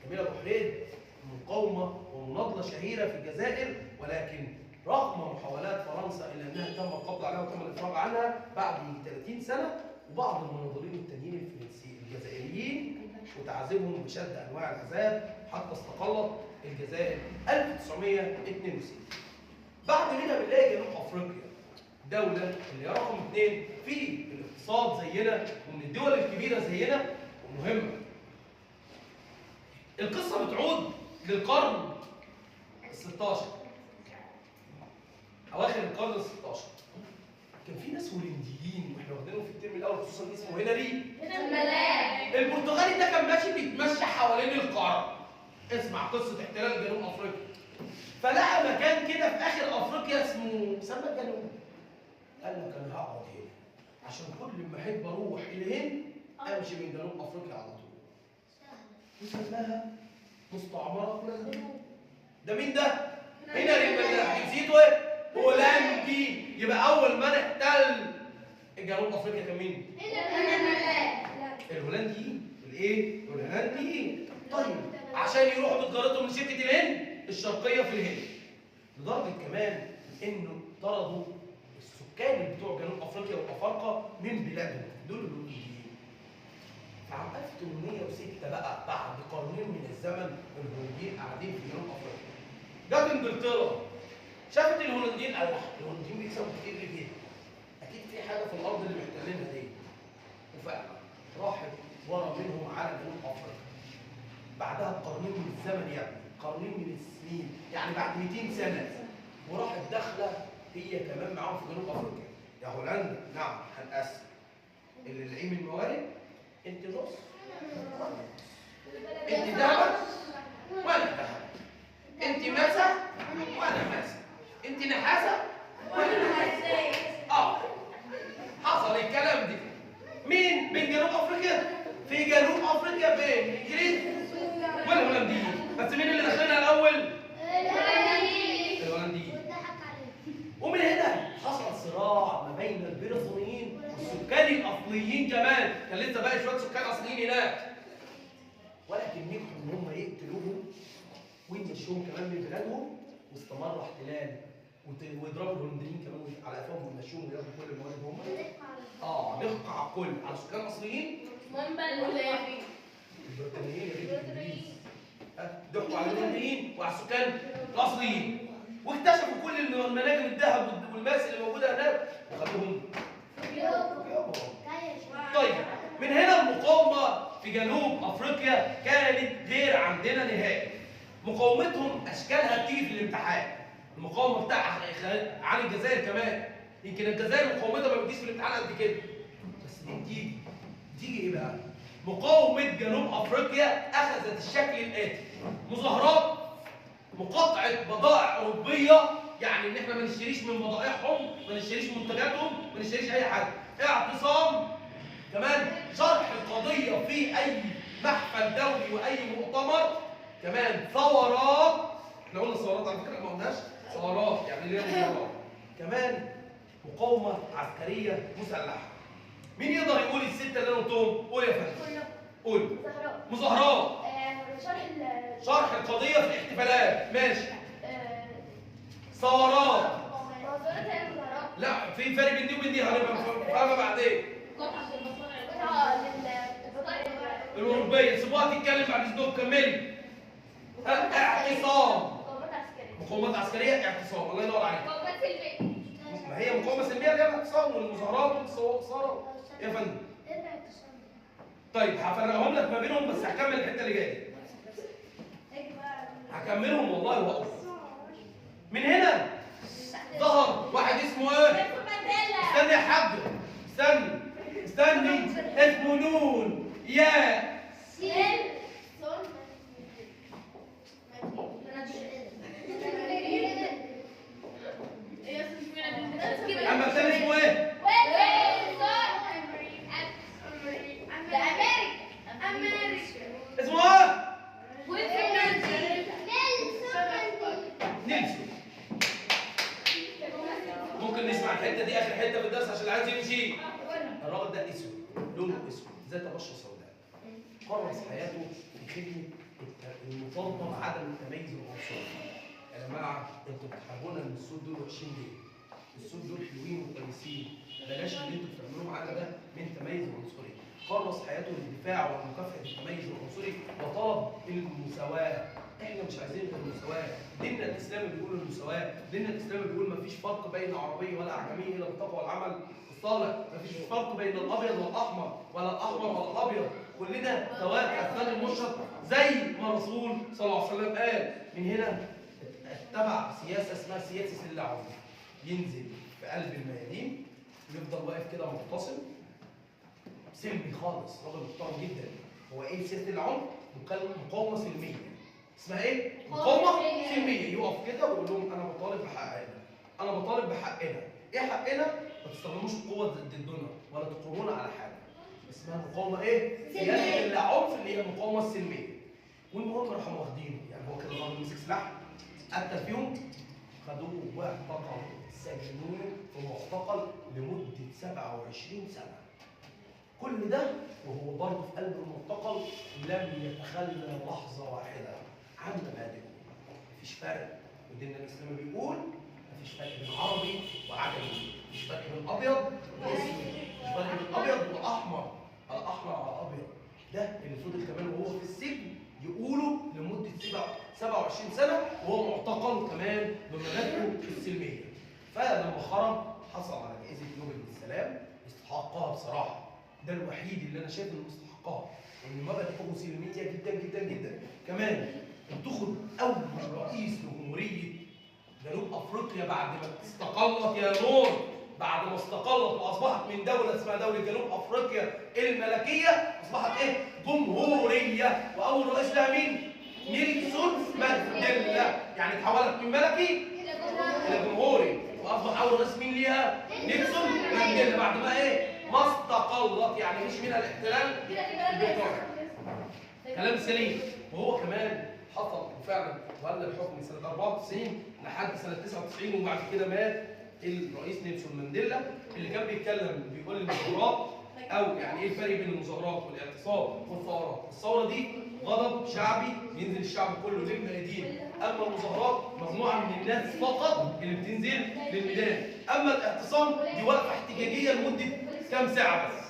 [SPEAKER 1] جميله بحري مقاومه ومناضله شهيره في الجزائر، ولكن رغم محاولات فرنسا الا انها تم القبض عليها وتم الافراج عنها بعد 30 سنه، وبعض المناضلين التانيين الفرنسيين الجزائريين وتعذيبهم بشد انواع العذاب حتى استقلت الجزائر 1962. بعد كده بنلاقي جنوب افريقيا، دوله اللي هي رقم 2 في الاقتصاد زينا ومن الدول الكبيره زينا ومهمه. القصه بتعود للقرن ال16، اواخر القرن ال16. كان في ناس هولنديين واحنا واخدينهم في الترم الاول خصوصا اسمه هنري البرتغالي. ده كان ماشي بيتمشى حوالين القاره، اسمع قصه احتلال جنوب افريقيا. فلقى مكان كده في اخر افريقيا اسمه سمى الجنوب. قال لك انا هقعد هنا عشان كل ما احب اروح الهند امشي من جنوب افريقيا على طول. وسماها مستعمره هولندا. ده مين ده؟ هنري الملاح. جنسيته ايه؟ هولندي. يبقى اول من احتل جنوب افريقيا كان مين؟ الهولنديين. الهولنديين. طيب عشان يروحوا بتجارتهم لشركه الهند الشرقيه في الهند، لدرجه كمان انه طردوا السكان بتوع جنوب افريقيا والافارقه من بلادهم، دول الهولنديين. في عام 1806 بقى بعد قرنين من الزمن الهولنديين قاعدين في جنوب افريقيا، جت انجلترا شافت الهولنديين، قال الهولنديين بيكسبوا كتير جدا، اكيد في حاجه في الارض اللي محتلينها دي، وفعلا راحت ورا منهم على جنوب افريقيا. بعدها بقرنين من الزمن، يعني قرنين من السنين، يعني بعد 200 سنه، وراحت داخله هي كمان معاهم في جنوب افريقيا. يا هولندا نعم هنقسم اللي لاقيه من موارد، انت نص انت ذهب وانا ذهب، انت مسا وانا مسا، انت نحاسه وانا نحاسه. حصل الكلام ده مين بين جنوب افريقيا؟ في جنوب افريقيا بين الانجليز والهولنديين. بس مين اللي دخلنا الاول؟ الهولنديين. ومن هنا حصل صراع ما بين البريطانيين والسكان الاصليين كمان، كان لسه باقي شويه سكان اصليين هناك، ولكن نجحوا ان هم يقتلوهم ويمشوهم كمان من بلادهم، واستمر احتلال ويضربوا الهولنديين كمان على قفاهم ويمشوهم وياخدوا كل الموارد هم. نقع على الكل، على السكان الاصليين. البريطانيين الانجليز ضحكوا على الهولنديين وعلى السكان الاصليين، واكتشفوا كل المناجم الذهب والماس اللي موجوده هناك وخدوهم. طيب من هنا المقاومه في جنوب افريقيا كانت غير عندنا نهائي. مقاومتهم اشكالها بتيجي في الامتحان، المقاومه بتاعها عن الجزائر كمان، يمكن الجزائر مقاومتها ما بتجيش في الامتحان قد كده، بس دي بتيجي ايه بقى؟ مقاومه جنوب افريقيا اخذت الشكل الاتي: مظاهرات، مقاطعه بضائع اوروبيه، يعني ان احنا ما نشتريش من بضائعهم، ما نشتريش منتجاتهم، ما نشتريش اي حاجه، اعتصام، كمان شرح القضيه في اي محفل دولي واي مؤتمر، كمان ثورات. احنا قلنا ثورات على فكره، ما قلناش ثورات يعني اللي هي مظاهرات، كمان مقاومه عسكريه مسلحه. مين يقدر يقول السته اللي انا قلتهم؟ قول يا فندم. قول. مظاهرات. شرح القضيه في الاحتفالات، ماشي. ثورات.
[SPEAKER 2] مظاهرات هي المظاهرات.
[SPEAKER 1] لا، في فرق بين دي وبين دي، هنبقى فاهمها بعدين. الأوروبية سيبوها تتكلم بعد إذنكم، كملي. اعتصام. مقاومات عسكرية، اعتصام، الله ينور عليك. ما هي مقاومة سلمية اللي هي الاعتصام والمظاهرات والثورات. إيه يا فندم؟ طيب هفرقهم لك ما بينهم، بس هكمل الحتة اللي جاية. هكملهم والله وهقف. من هنا ظهر واحد اسمه ايه؟ استني يا حاج، استني اسمه نون يا اما الثاني اسمه ايه؟ اسمه ايه؟ نيلسون. ممكن نسمع الحته دي اخر حته في الدرس عشان اللي عايز يمشي. الراجل ده اسود، لونه اسود، ذات بشره سوداء. كرس حياته في خدمه المطالبه بعدم التميز العنصري. يا جماعه انتوا بتحاربونا ان السود دول وحشين ليه؟ السود دول حلوين وكويسين، بلاش اللي انتوا بتعملوه معانا ده من تميز عنصري. كرس حياته للدفاع ومكافحه التميز العنصري وطلب المساواه. احنا مش عايزين غير المساواه، ديننا الاسلامي بيقول المساواه، ديننا الاسلامي بيقول مفيش فرق بين عربي ولا اعجمي الا بالتقوى والعمل الصالح، مفيش فرق بين الابيض والاحمر ولا الاحمر ولا الابيض، كلنا سواء كأسنان المشرق زي ما الرسول صلى الله عليه وسلم قال. من هنا اتبع سياسه اسمها سياسه العنف، ينزل في قلب الميادين ويفضل واقف كده متصل سلمي خالص، راجل محترم جدا. هو ايه سياسه العنف؟ مقاومه سلميه. اسمها ايه؟ مقاومه سلميه. يقف كده ويقول لهم انا بطالب بحقنا، انا بطالب بحقنا. ايه حقنا؟ ما تستخدموش القوه ضدنا ولا تقومونا على حاجه. اسمها مقاومه ايه؟ سياسه العنف اللي هي المقاومه السلميه. والمهم راحوا واخدينه، يعني هو كده الراجل مسك سلاح قتل فيهم، خدوه واعتقلوا، سجنوه في معتقل لمده 27 سنه. كل ده وهو برضه في قلب المعتقل لم يتخلى لحظه واحده عن مبادئه. مفيش فرق، وديننا الاسلامي بيقول مفيش فرق بين عربي وعجمي، مفيش فرق بين ابيض واسود، مفيش فرق بين ابيض واحمر، الاحمر على الابيض. ده اللي فضل كمان وهو في السجن يقوله لمده 27 سنه وهو معتقل كمان بمبادئه السلميه. فلما خرج حصل على جائزه نوبل للسلام، استحقها بصراحه. ده الوحيد اللي انا شايف انه مستحقاه، ان مبادئه سلميه جدا جدا جدا. كمان انتخب اول رئيس لجمهوريه جنوب افريقيا بعد ما استقلت يا نور، بعد ما استقلت واصبحت من دوله اسمها دوله جنوب افريقيا الملكيه، اصبحت ايه؟ جمهوريه. واول رئيس لها مين؟ نيلسون مانديلا. يعني اتحولت من ملكي الى جمهوري، واصبح اول رئيس مين ليها؟ نيلسون مانديلا. بعد ما ايه؟ ما استقلت، يعني مش من الاحتلال البريطاني. كلام سليم. وهو كمان حصل وفعلا ولى الحكم سنه 94 لحد سنه 99، وبعد كده مات الرئيس نيلسون مانديلا اللي كان بيتكلم بيقول المظاهرات، او يعني ايه الفرق بين المظاهرات والاعتصام والثورات. الثوره دي غضب شعبي ينزل الشعب كله للميادين، اما المظاهرات مجموعه من الناس فقط اللي بتنزل للميدان، اما الاعتصام دي وقفه احتجاجيه لمده كام ساعه بس.